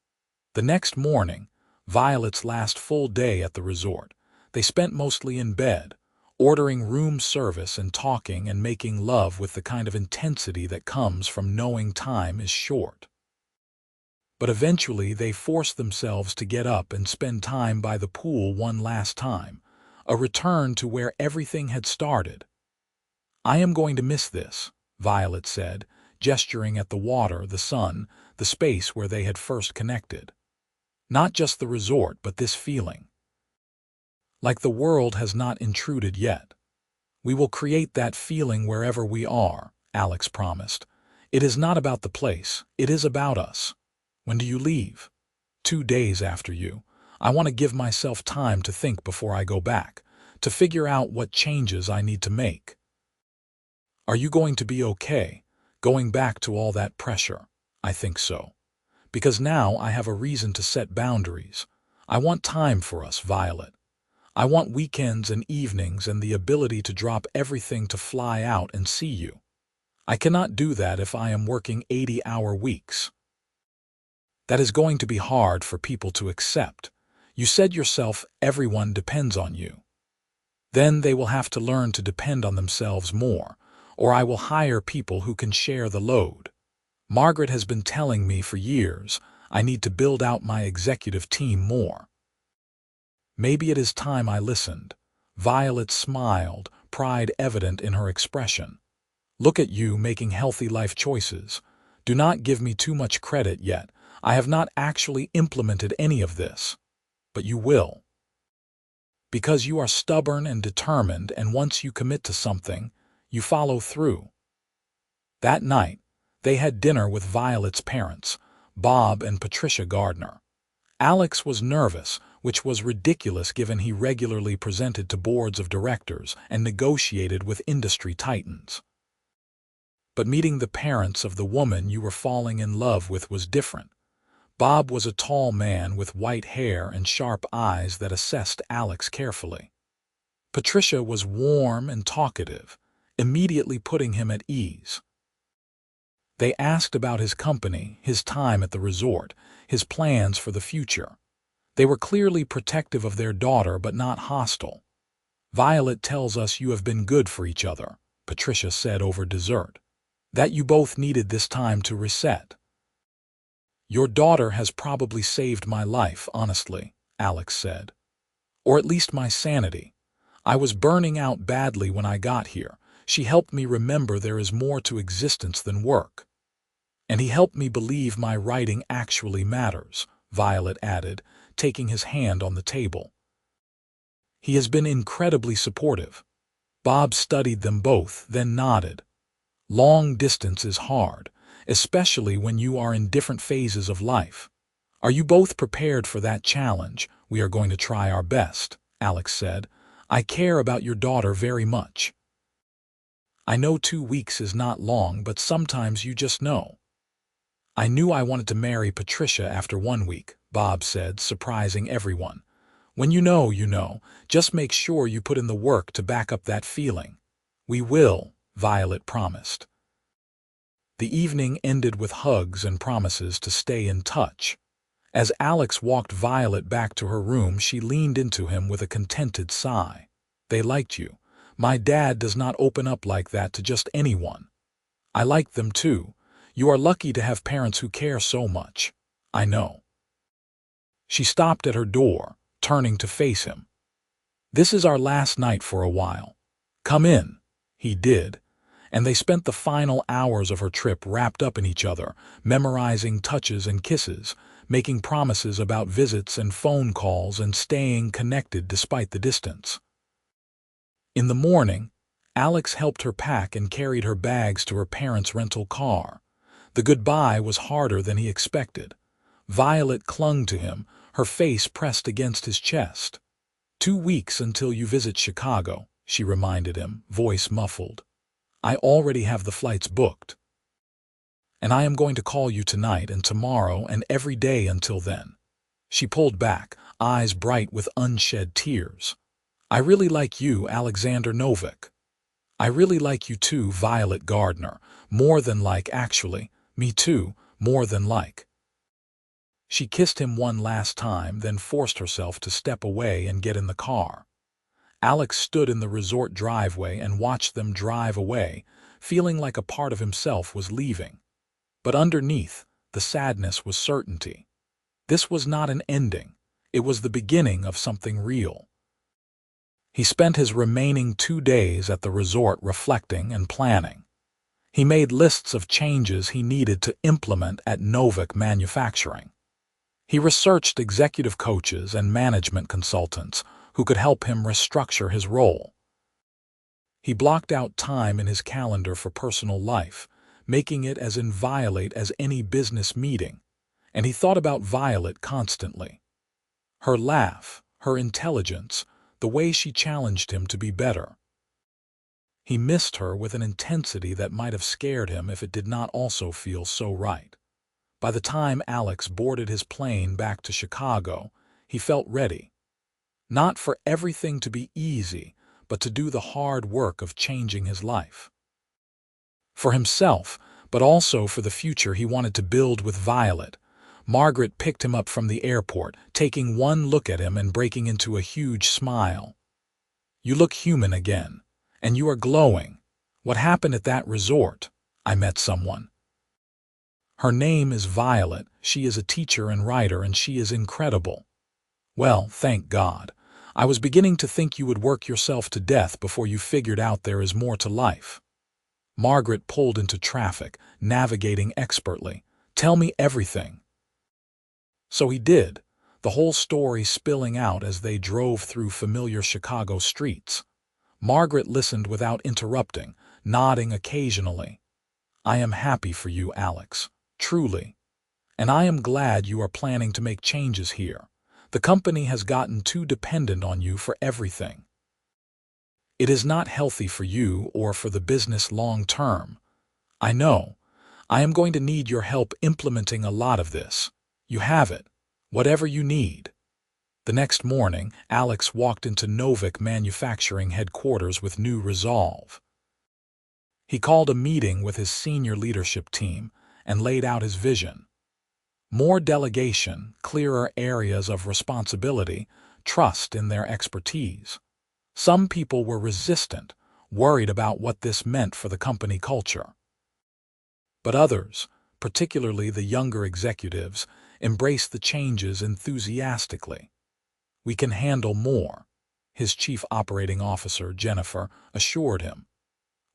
The next morning, Violet's last full day at the resort. They spent mostly in bed, ordering room service and talking and making love with the kind of intensity that comes from knowing time is short. But eventually they forced themselves to get up and spend time by the pool one last time, a return to where everything had started. "I am going to miss this," Violet said, gesturing at the water, the sun, the space where they had first connected. "Not just the resort, but this feeling. Like the world has not intruded yet. We will create that feeling wherever we are," Alex promised. "It is not about the place, it is about us." "When do you leave?" 2 days after you. I want to give myself time to think before I go back, to figure out what changes I need to make." "Are you going to be okay, going back to all that pressure?" "I think so. Because now I have a reason to set boundaries. I want time for us, Violet. I want weekends and evenings and the ability to drop everything to fly out and see you. I cannot do that if I am working 80-hour weeks." "That is going to be hard for people to accept. You said yourself everyone depends on you." "Then they will have to learn to depend on themselves more, or I will hire people who can share the load. Margaret has been telling me for years I need to build out my executive team more." "Maybe it is time I listened." Violet smiled, pride evident in her expression. "Look at you making healthy life choices. Do not give me too much credit yet. I have not actually implemented any of this. But you will. Because you are stubborn and determined, and once you commit to something, you follow through." That night, they had dinner with Violet's parents, Bob and Patricia Gardner. Alex was nervous, which was ridiculous given he regularly presented to boards of directors and negotiated with industry titans. But meeting the parents of the woman you were falling in love with was different. Bob was a tall man with white hair and sharp eyes that assessed Alex carefully. Patricia was warm and talkative, immediately putting him at ease. They asked about his company, his time at the resort, his plans for the future. They were clearly protective of their daughter but not hostile. "Violet tells us you have been good for each other," Patricia said over dessert. "That you both needed this time to reset." "Your daughter has probably saved my life, honestly," Alex said. "Or at least my sanity. I was burning out badly when I got here. She helped me remember there is more to existence than work. And he helped me believe my writing actually matters," Violet added, taking his hand on the table. "He has been incredibly supportive." Bob studied them both, then nodded. "Long distance is hard, especially when you are in different phases of life. Are you both prepared for that challenge?" "We are going to try our best," Alex said. "I care about your daughter very much." "I know 2 weeks is not long, but sometimes you just know." "I knew I wanted to marry Patricia after 1 week," Bob said, surprising everyone. "When you know, you know. Just make sure you put in the work to back up that feeling." "We will," Violet promised. The evening ended with hugs and promises to stay in touch. As Alex walked Violet back to her room, she leaned into him with a contented sigh. "They liked you. My dad does not open up like that to just anyone." "I liked them too. You are lucky to have parents who care so much." "I know." She stopped at her door, turning to face him. "This is our last night for a while. Come in." He did, and they spent the final hours of her trip wrapped up in each other, memorizing touches and kisses, making promises about visits and phone calls, and staying connected despite the distance. In the morning, Alex helped her pack and carried her bags to her parents' rental car. The goodbye was harder than he expected. Violet clung to him, her face pressed against his chest. 2 weeks until you visit Chicago," she reminded him, voice muffled. "I already have the flights booked. And I am going to call you tonight and tomorrow and every day until then." She pulled back, eyes bright with unshed tears. "I really like you, Alexander Novak." "I really like you too, Violet Gardner. More than like, actually. Me too, more than like." She kissed him one last time, then forced herself to step away and get in the car. Alex stood in the resort driveway and watched them drive away, feeling like a part of himself was leaving. But underneath, the sadness was certainty. This was not an ending. It was the beginning of something real. He spent his remaining 2 days at the resort reflecting and planning. He made lists of changes he needed to implement at Novak Manufacturing. He researched executive coaches and management consultants who could help him restructure his role. He blocked out time in his calendar for personal life, making it as inviolate as any business meeting, and he thought about Violet constantly. Her laugh, her intelligence, the way she challenged him to be better. He missed her with an intensity that might have scared him if it did not also feel so right. By the time Alex boarded his plane back to Chicago, he felt ready. Not for everything to be easy, but to do the hard work of changing his life. For himself, but also for the future he wanted to build with Violet. Margaret picked him up from the airport, taking one look at him and breaking into a huge smile. "You look human again, and you are glowing. What happened at that resort? I met someone." "Her name is Violet. She is a teacher and writer, and she is incredible." "Well, thank God. I was beginning to think you would work yourself to death before you figured out there is more to life." Margaret pulled into traffic, navigating expertly. "Tell me everything." So he did, the whole story spilling out as they drove through familiar Chicago streets. Margaret listened without interrupting, nodding occasionally. "I am happy for you, Alex. Truly. And I am glad you are planning to make changes here. The company has gotten too dependent on you for everything. It is not healthy for you or for the business long term. I know. I am going to need your help implementing a lot of this. You have it. Whatever you need." The next morning, Alex walked into Novak Manufacturing headquarters with new resolve. He called a meeting with his senior leadership team and laid out his vision. More delegation, clearer areas of responsibility, trust in their expertise. Some people were resistant, worried about what this meant for the company culture. But others, particularly the younger executives, embraced the changes enthusiastically. "We can handle more," his chief operating officer, Jennifer, assured him.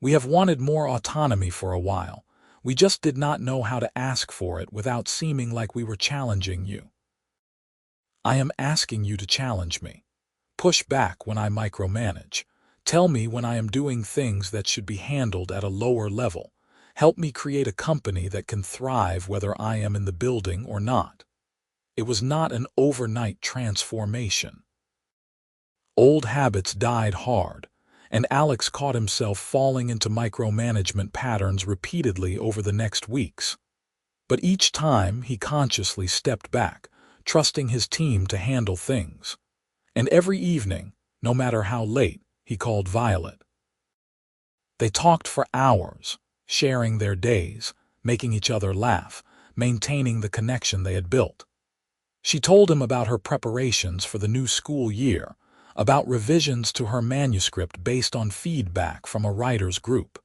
"We have wanted more autonomy for a while. We just did not know how to ask for it without seeming like we were challenging you. I am asking you to challenge me. Push back when I micromanage. Tell me when I am doing things that should be handled at a lower level. Help me create a company that can thrive whether I am in the building or not." It was not an overnight transformation. Old habits died hard, and Alex caught himself falling into micromanagement patterns repeatedly over the next weeks. But each time he consciously stepped back, trusting his team to handle things. And every evening, no matter how late, he called Violet. They talked for hours, sharing their days, making each other laugh, maintaining the connection they had built. She told him about her preparations for the new school year, about revisions to her manuscript based on feedback from a writers' group.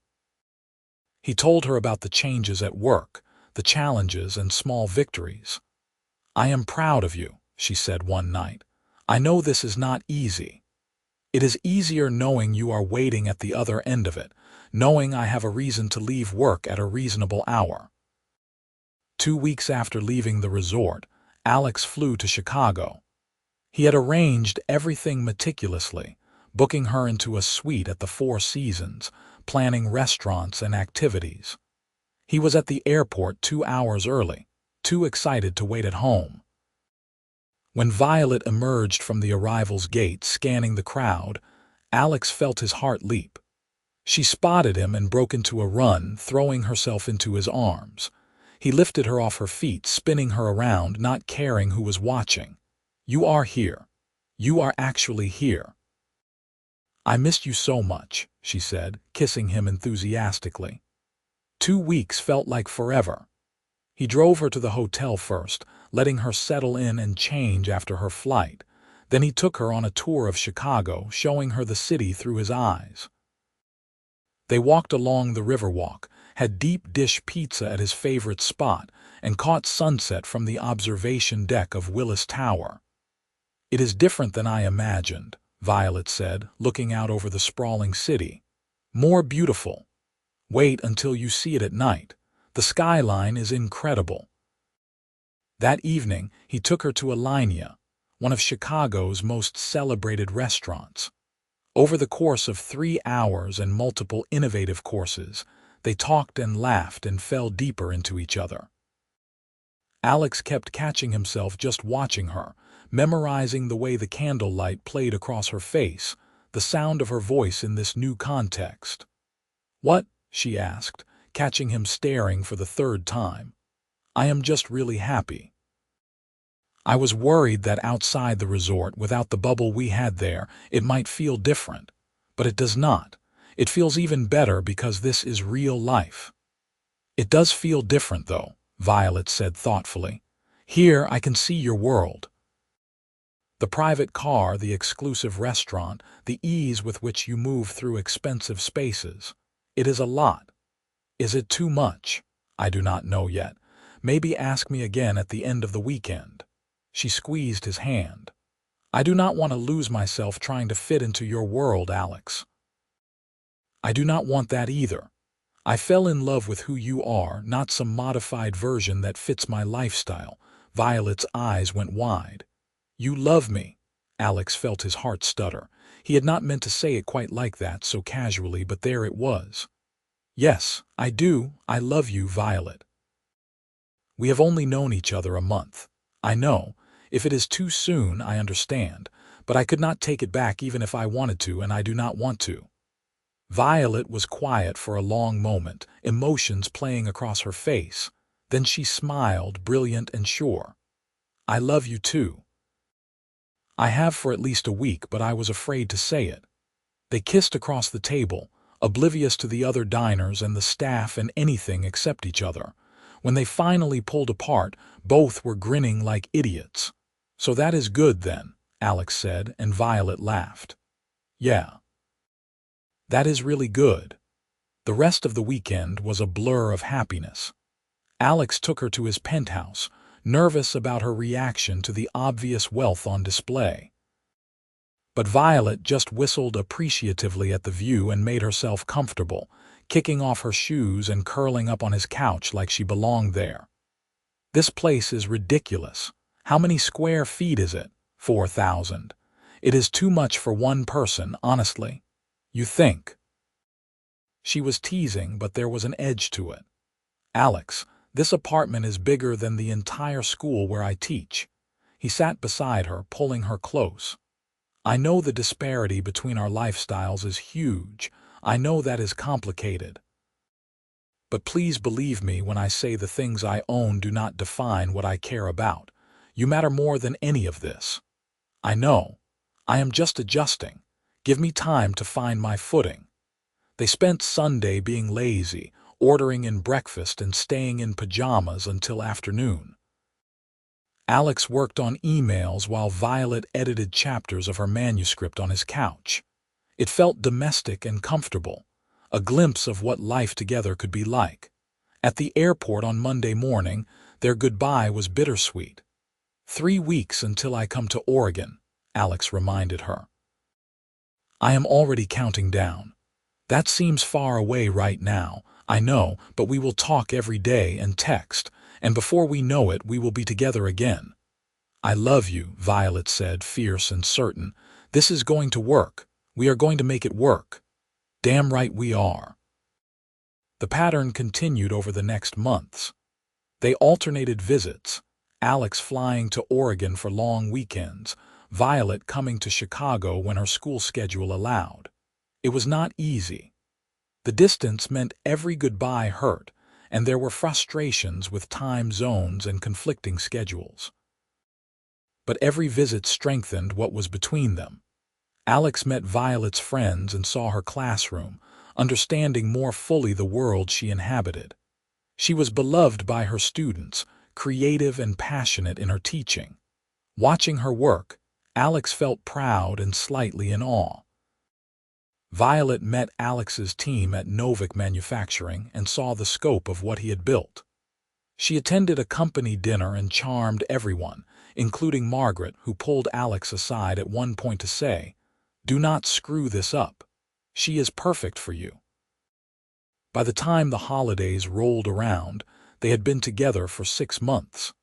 He told her about the changes at work, the challenges and small victories. "I am proud of you," she said one night. "I know this is not easy. It is easier knowing you are waiting at the other end of it, knowing I have a reason to leave work at a reasonable hour." 2 weeks after leaving the resort, Alex flew to Chicago. He had arranged everything meticulously, booking her into a suite at the Four Seasons, planning restaurants and activities. He was at the airport 2 hours early, too excited to wait at home. When Violet emerged from the arrivals gate scanning the crowd, Alex felt his heart leap. She spotted him and broke into a run, throwing herself into his arms. He lifted her off her feet, spinning her around, not caring who was watching. "You are here. You are actually here." "I missed you so much," she said, kissing him enthusiastically. 2 weeks felt like forever. He drove her to the hotel first, letting her settle in and change after her flight. Then he took her on a tour of Chicago, showing her the city through his eyes. They walked along the Riverwalk, had deep dish pizza at his favorite spot, and caught sunset from the observation deck of Willis Tower. "It is different than I imagined," Violet said, looking out over the sprawling city. "More beautiful. Wait until you see it at night. The skyline is incredible." That evening, he took her to Alinea, one of Chicago's most celebrated restaurants. Over the course of 3 hours and multiple innovative courses, they talked and laughed and fell deeper into each other. Alex kept catching himself just watching her, memorizing the way the candlelight played across her face, the sound of her voice in this new context. "What?" she asked, catching him staring for the third time. "I am just really happy. I was worried that outside the resort, without the bubble we had there, it might feel different. But it does not. It feels even better because this is real life." "It does feel different, though," Violet said thoughtfully. "Here I can see your world. The private car, the exclusive restaurant, the ease with which you move through expensive spaces. It is a lot. Is it too much? I do not know yet. Maybe ask me again at the end of the weekend." She squeezed his hand. "I do not want to lose myself trying to fit into your world, Alex." "I do not want that either. I fell in love with who you are, not some modified version that fits my lifestyle." Violet's eyes went wide. "You love me." Alex felt his heart stutter. He had not meant to say it quite like that, so casually, but there it was. "Yes, I do. I love you, Violet. We have only known each other a month. I know. If it is too soon, I understand. But I could not take it back even if I wanted to, and I do not want to." Violet was quiet for a long moment, emotions playing across her face. Then she smiled, brilliant and sure. "I love you too. I have for at least a week, but I was afraid to say it." They kissed across the table, oblivious to the other diners and the staff and anything except each other. When they finally pulled apart, both were grinning like idiots. "So that is good then," Alex said, and Violet laughed. "Yeah. That is really good." The rest of the weekend was a blur of happiness. Alex took her to his penthouse, nervous about her reaction to the obvious wealth on display. But Violet just whistled appreciatively at the view and made herself comfortable, kicking off her shoes and curling up on his couch like she belonged there. "This place is ridiculous. How many square feet is it?" 4,000. "It is too much for one person, honestly." "You think?" She was teasing, but there was an edge to it. "Alex, this apartment is bigger than the entire school where I teach." He sat beside her, pulling her close. "I know the disparity between our lifestyles is huge. I know that is complicated. But please believe me when I say the things I own do not define what I care about. You matter more than any of this. I know. I am just adjusting. Give me time to find my footing." They spent Sunday being lazy, ordering in breakfast and staying in pajamas until afternoon. Alex worked on emails while Violet edited chapters of her manuscript on his couch. It felt domestic and comfortable, a glimpse of what life together could be like. At the airport on Monday morning, their goodbye was bittersweet. 3 weeks until I come to Oregon," Alex reminded her. "I am already counting down. That seems far away right now, I know, but we will talk every day and text, and before we know it, we will be together again." "I love you," Violet said, fierce and certain. "This is going to work. We are going to make it work." "Damn right we are." The pattern continued over the next months. They alternated visits, Alex flying to Oregon for long weekends, Violet coming to Chicago when her school schedule allowed. It was not easy. The distance meant every goodbye hurt, and there were frustrations with time zones and conflicting schedules. But every visit strengthened what was between them. Alex met Violet's friends and saw her classroom, understanding more fully the world she inhabited. She was beloved by her students, creative and passionate in her teaching. Watching her work, Alex felt proud and slightly in awe. Violet met Alex's team at Novak Manufacturing and saw the scope of what he had built. She attended a company dinner and charmed everyone, including Margaret, who pulled Alex aside at one point to say, "Do not screw this up. She is perfect for you." By the time the holidays rolled around, they had been together for 6 months.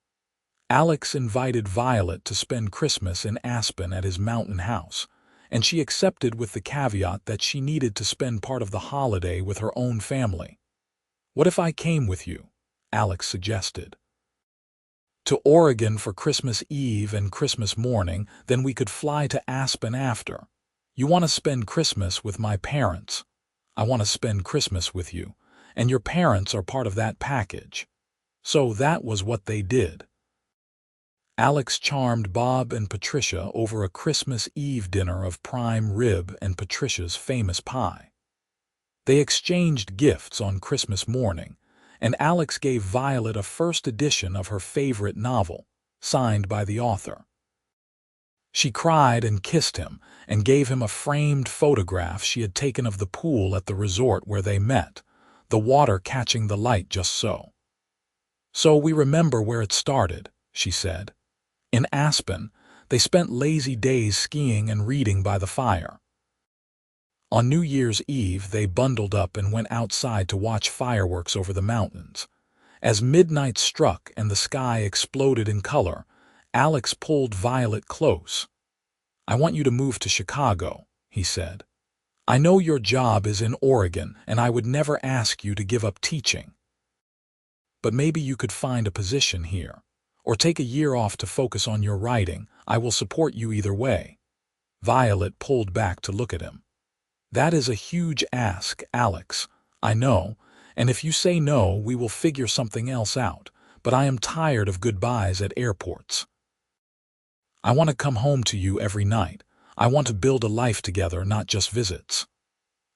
Alex invited Violet to spend Christmas in Aspen at his mountain house, and she accepted with the caveat that she needed to spend part of the holiday with her own family. "What if I came with you?" Alex suggested. "To Oregon for Christmas Eve and Christmas morning, then we could fly to Aspen after. You want to spend Christmas with my parents. I want to spend Christmas with you, and your parents are part of that package." So that was what they did. Alex charmed Bob and Patricia over a Christmas Eve dinner of prime rib and Patricia's famous pie. They exchanged gifts on Christmas morning, and Alex gave Violet a first edition of her favorite novel, signed by the author. She cried and kissed him and gave him a framed photograph she had taken of the pool at the resort where they met, the water catching the light just so. "So we remember where it started," she said. "In Aspen, they spent lazy days skiing and reading by the fire. On New Year's Eve, they bundled up and went outside to watch fireworks over the mountains. As midnight struck and the sky exploded in color, Alex pulled Violet close. "I want you to move to Chicago," he said. "I know your job is in Oregon, and I would never ask you to give up teaching. But maybe you could find a position here, or take a year off to focus on your writing. I will support you either way." Violet pulled back to look at him. "That is a huge ask, Alex. I know, and if you say no, we will figure something else out, but I am tired of goodbyes at airports. I want to come home to you every night. I want to build a life together, not just visits.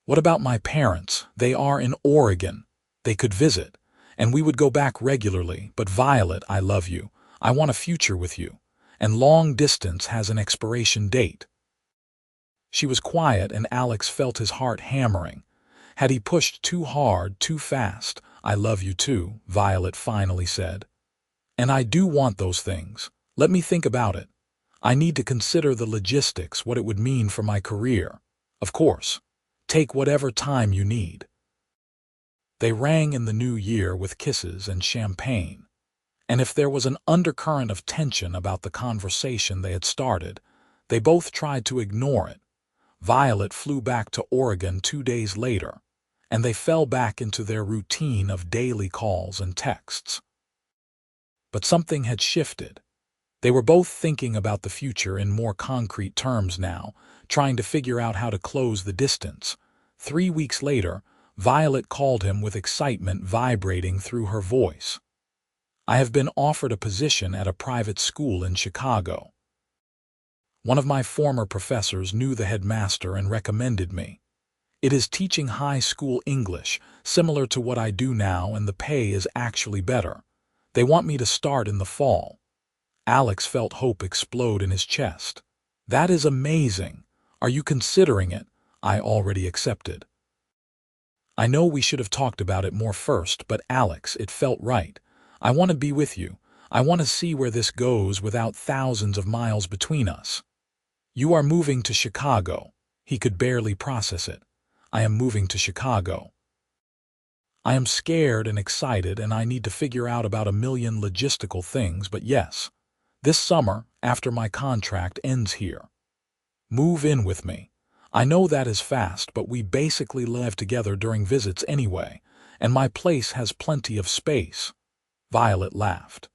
What about my parents? They are in Oregon. They could visit, and we would go back regularly, but Violet, I love you. I want a future with you, and long distance has an expiration date." She was quiet, and Alex felt his heart hammering. Had he pushed too hard, too fast? "I love you too," Violet finally said. "And I do want those things. Let me think about it. I need to consider the logistics, what it would mean for my career. Of course. Take whatever time you need." They rang in the new year with kisses and champagne. And if there was an undercurrent of tension about the conversation they had started, they both tried to ignore it. Violet flew back to Oregon 2 days later, and they fell back into their routine of daily calls and texts. But something had shifted. They were both thinking about the future in more concrete terms now, trying to figure out how to close the distance. 3 weeks later, Violet called him with excitement vibrating through her voice. "I have been offered a position at a private school in Chicago. One of my former professors knew the headmaster and recommended me. It is teaching high school English, similar to what I do now, and the pay is actually better. They want me to start in the fall." Alex felt hope explode in his chest. "That is amazing. Are you considering it?" "I already accepted." "I know we should have talked about it more first, but Alex, it felt right. I want to be with you. I want to see where this goes without thousands of miles between us." "You are moving to Chicago." He could barely process it. "I am moving to Chicago. I am scared and excited, and I need to figure out about a million logistical things, but yes. This summer, after my contract ends here. Move in with me. I know that is fast, but we basically live together during visits anyway, and my place has plenty of space." Violet laughed.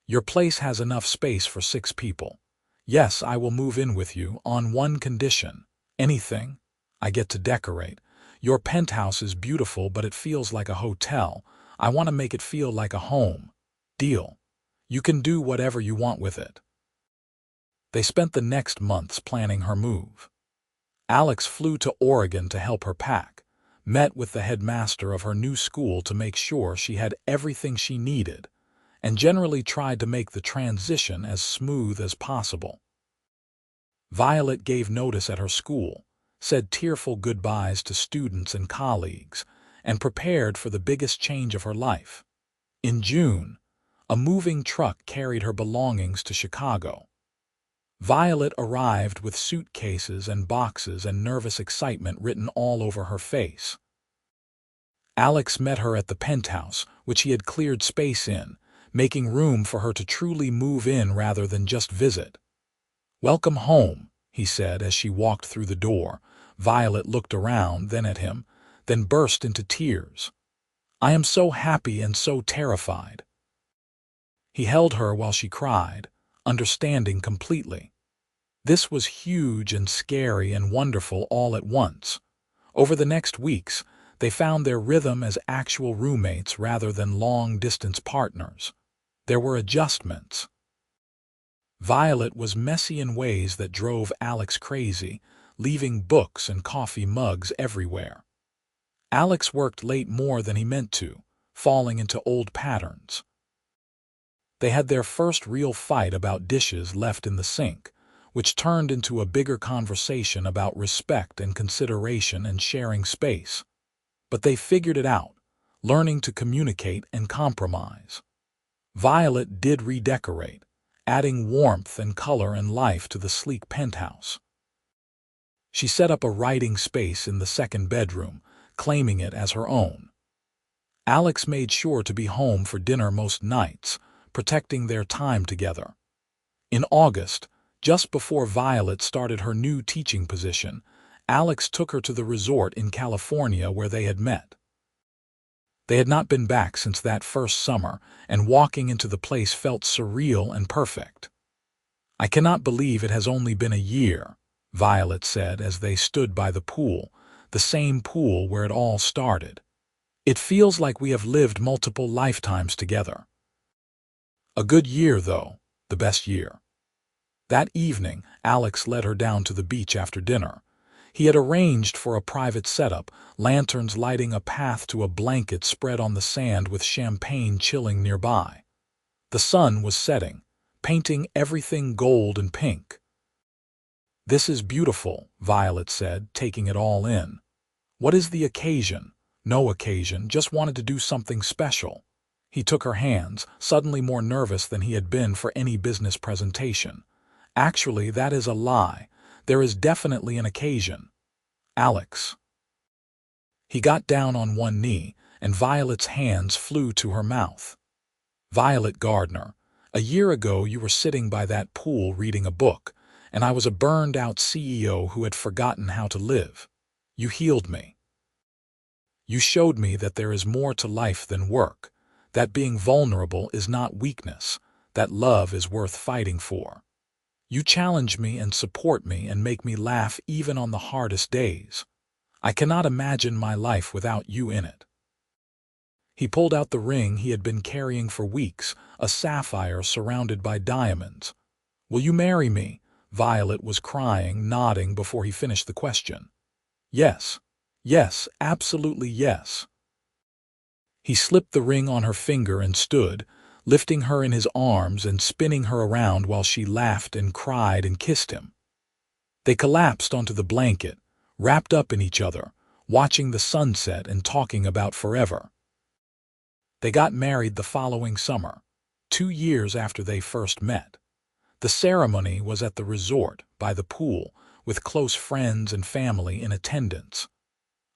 "Your place has enough space for 6 people. Yes, I will move in with you on one condition." "Anything? I get to decorate. Your penthouse is beautiful, but it feels like a hotel. I want to make it feel like a home." "Deal. You can do whatever you want with it." They spent the next months planning her move. Alex flew to Oregon to help her pack, met with the headmaster of her new school to make sure she had everything she needed, and generally tried to make the transition as smooth as possible. Violet gave notice at her school, said tearful goodbyes to students and colleagues, and prepared for the biggest change of her life. In June, a moving truck carried her belongings to Chicago. Violet arrived with suitcases and boxes and nervous excitement written all over her face. Alex met her at the penthouse, which he had cleared space in, making room for her to truly move in rather than just visit. "Welcome home," he said as she walked through the door. Violet looked around, then at him, then burst into tears. "I am so happy and so terrified." He held her while she cried, understanding completely. This was huge and scary and wonderful all at once. Over the next weeks, they found their rhythm as actual roommates rather than long-distance partners. There were adjustments. Violet was messy in ways that drove Alex crazy, leaving books and coffee mugs everywhere. Alex worked late more than he meant to, falling into old patterns. They had their first real fight about dishes left in the sink, which turned into a bigger conversation about respect and consideration and sharing space. But they figured it out, learning to communicate and compromise. Violet did redecorate, adding warmth and color and life to the sleek penthouse. She set up a writing space in the second bedroom, claiming it as her own. Alex made sure to be home for dinner most nights, protecting their time together. In August, just before Violet started her new teaching position, Alex took her to the resort in California where they had met. They had not been back since that first summer, and walking into the place felt surreal and perfect. "I cannot believe it has only been a year," Violet said as they stood by the pool, the same pool where it all started. "It feels like we have lived multiple lifetimes together." A good year, though, the best year. That evening, Alex led her down to the beach after dinner. He had arranged for a private setup, lanterns lighting a path to a blanket spread on the sand with champagne chilling nearby. The sun was setting, painting everything gold and pink. "This is beautiful," Violet said, taking it all in. "What is the occasion?" "No occasion, just wanted to do something special." He took her hands, suddenly more nervous than he had been for any business presentation. "Actually, that is a lie. There is definitely an occasion." "Alex." He got down on one knee, and Violet's hands flew to her mouth. "Violet Gardner, a year ago you were sitting by that pool reading a book, and I was a burned-out CEO who had forgotten how to live. You healed me. You showed me that there is more to life than work, that being vulnerable is not weakness, that love is worth fighting for. You challenge me and support me and make me laugh even on the hardest days. I cannot imagine my life without you in it." He pulled out the ring he had been carrying for weeks, a sapphire surrounded by diamonds. "Will you marry me?" Violet was crying, nodding before he finished the question. "Yes, yes, absolutely yes." He slipped the ring on her finger and stood, lifting her in his arms and spinning her around while she laughed and cried and kissed him. They collapsed onto the blanket, wrapped up in each other, watching the sunset and talking about forever. They got married the following summer, 2 years after they first met. The ceremony was at the resort, by the pool, with close friends and family in attendance.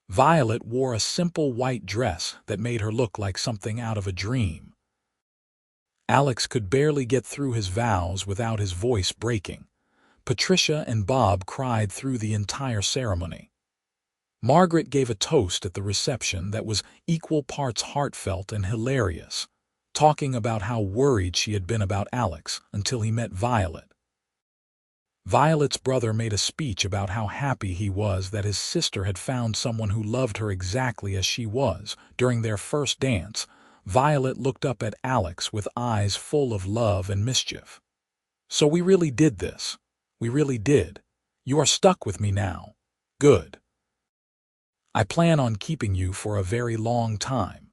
Violet wore a simple white dress that made her look like something out of a dream. Alex could barely get through his vows without his voice breaking. Patricia and Bob cried through the entire ceremony. Margaret gave a toast at the reception that was equal parts heartfelt and hilarious, talking about how worried she had been about Alex until he met Violet. Violet's brother made a speech about how happy he was that his sister had found someone who loved her exactly as she was. During their first dance, Violet looked up at Alex with eyes full of love and mischief. "So we really did this. We really did. You are stuck with me now. Good." I plan on keeping you for a very long time."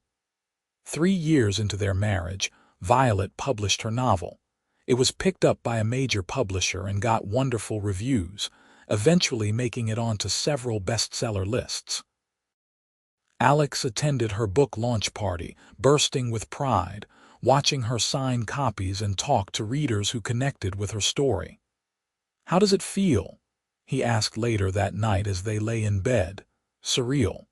3 years into their marriage, Violet published her novel. It was picked up by a major publisher and got wonderful reviews, eventually making it onto several bestseller lists. Alex attended her book launch party, bursting with pride, watching her sign copies and talk to readers who connected with her story. "How does it feel?" he asked later that night as they lay in bed. "Surreal.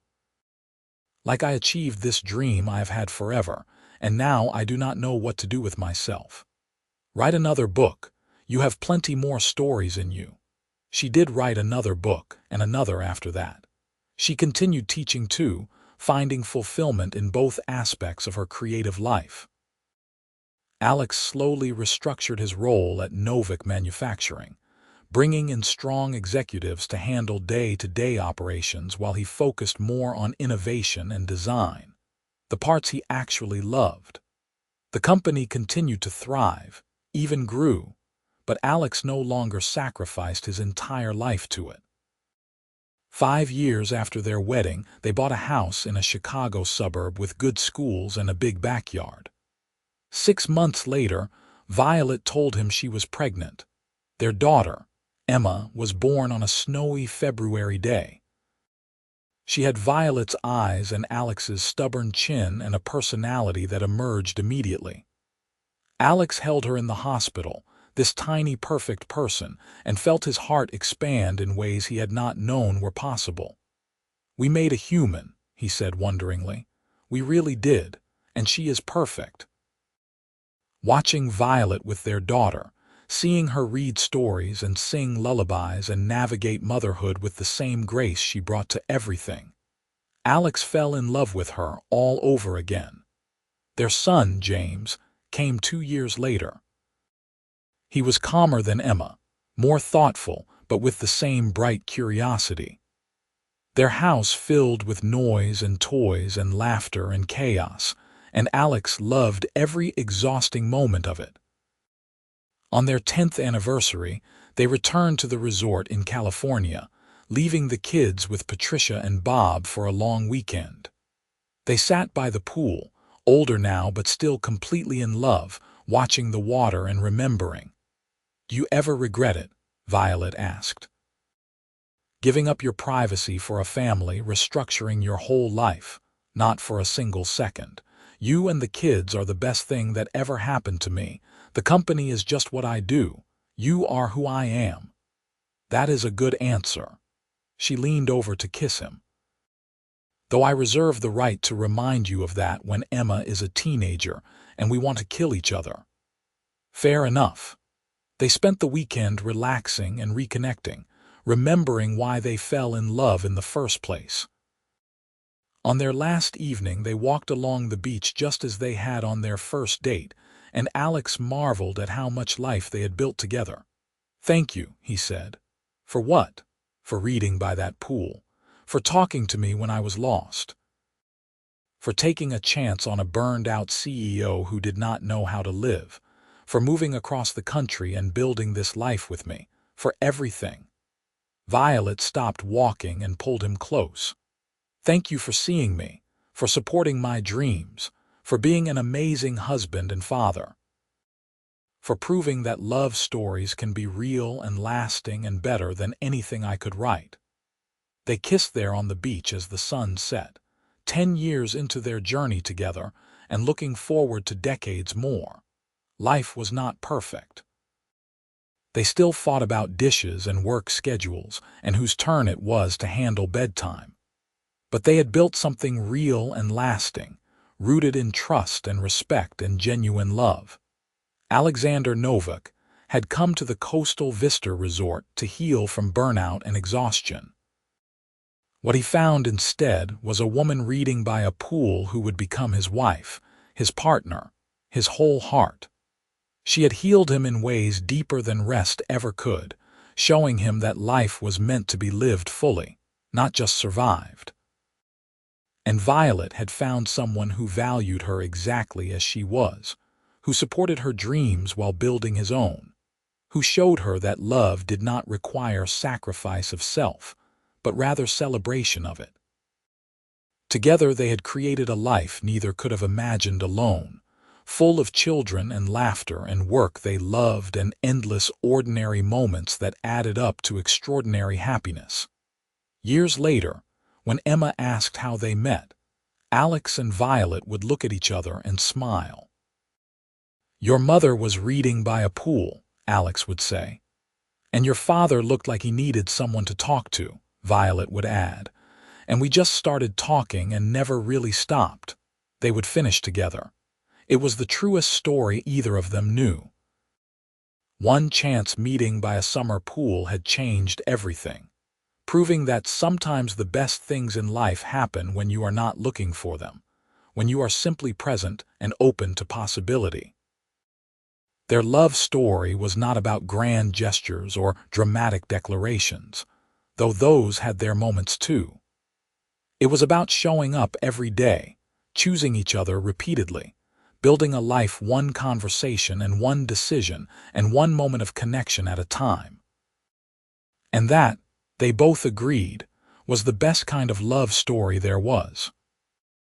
Like I achieved this dream I have had forever, and now I do not know what to do with myself." "Write another book. You have plenty more stories in you." She did write another book, and another after that. She continued teaching too, finding fulfillment in both aspects of her creative life. Alex slowly restructured his role at Novak Manufacturing, bringing in strong executives to handle day-to-day operations while he focused more on innovation and design, the parts he actually loved. The company continued to thrive, even grew, but Alex no longer sacrificed his entire life to it. 5 years after their wedding, they bought a house in a Chicago suburb with good schools and a big backyard. 6 months later, Violet told him she was pregnant. Their daughter, Emma, was born on a snowy February day. She had Violet's eyes and Alex's stubborn chin and a personality that emerged immediately. Alex held her in the hospital, this tiny perfect person, and felt his heart expand in ways he had not known were possible. "We made a human," he said wonderingly. "We really did, and she is perfect." Watching Violet with their daughter, seeing her read stories and sing lullabies and navigate motherhood with the same grace she brought to everything, Alex fell in love with her all over again. Their son, James, came 2 years later. He was calmer than Emma, more thoughtful, but with the same bright curiosity. Their house filled with noise and toys and laughter and chaos, and Alex loved every exhausting moment of it. On their 10th anniversary, they returned to the resort in California, leaving the kids with Patricia and Bob for a long weekend. They sat by the pool, older now but still completely in love, watching the water and remembering. "Do you ever regret it?" Violet asked. "Giving up your privacy for a family, restructuring your whole life? Not for a single second. You and the kids are the best thing that ever happened to me. The company is just what I do. You are who I am." "That is a good answer." She leaned over to kiss him. "Though I reserve the right to remind you of that when Emma is a teenager and we want to kill each other." "Fair enough." They spent the weekend relaxing and reconnecting, remembering why they fell in love in the first place. On their last evening, they walked along the beach just as they had on their first date, and Alex marveled at how much life they had built together. "Thank you," he said. "For what?" "For reading by that pool. For talking to me when I was lost. For taking a chance on a burned-out CEO who did not know how to live. For moving across the country and building this life with me. For everything." Violet stopped walking and pulled him close. "Thank you for seeing me, for supporting my dreams, for being an amazing husband and father. For proving that love stories can be real and lasting and better than anything I could write." They kissed there on the beach as the sun set, 10 years into their journey together and looking forward to decades more. Life was not perfect. They still fought about dishes and work schedules and whose turn it was to handle bedtime. But they had built something real and lasting, rooted in trust and respect and genuine love. Alexander Novak had come to the coastal Vista resort to heal from burnout and exhaustion. What he found instead was a woman reading by a pool who would become his wife, his partner, his whole heart. She had healed him in ways deeper than rest ever could, showing him that life was meant to be lived fully, not just survived. And Violet had found someone who valued her exactly as she was, who supported her dreams while building his own, who showed her that love did not require sacrifice of self, but rather celebration of it. Together they had created a life neither could have imagined alone, full of children and laughter and work they loved and endless ordinary moments that added up to extraordinary happiness. Years later, when Emma asked how they met, Alex and Violet would look at each other and smile. "Your mother was reading by a pool," Alex would say. "And your father looked like he needed someone to talk to," Violet would add. "And we just started talking and never really stopped," they would finish together. It was the truest story either of them knew. One chance meeting by a summer pool had changed everything, proving that sometimes the best things in life happen when you are not looking for them, when you are simply present and open to possibility. Their love story was not about grand gestures or dramatic declarations, though those had their moments too. It was about showing up every day, choosing each other repeatedly, building a life one conversation and one decision and one moment of connection at a time. And that, they both agreed, was the best kind of love story there was.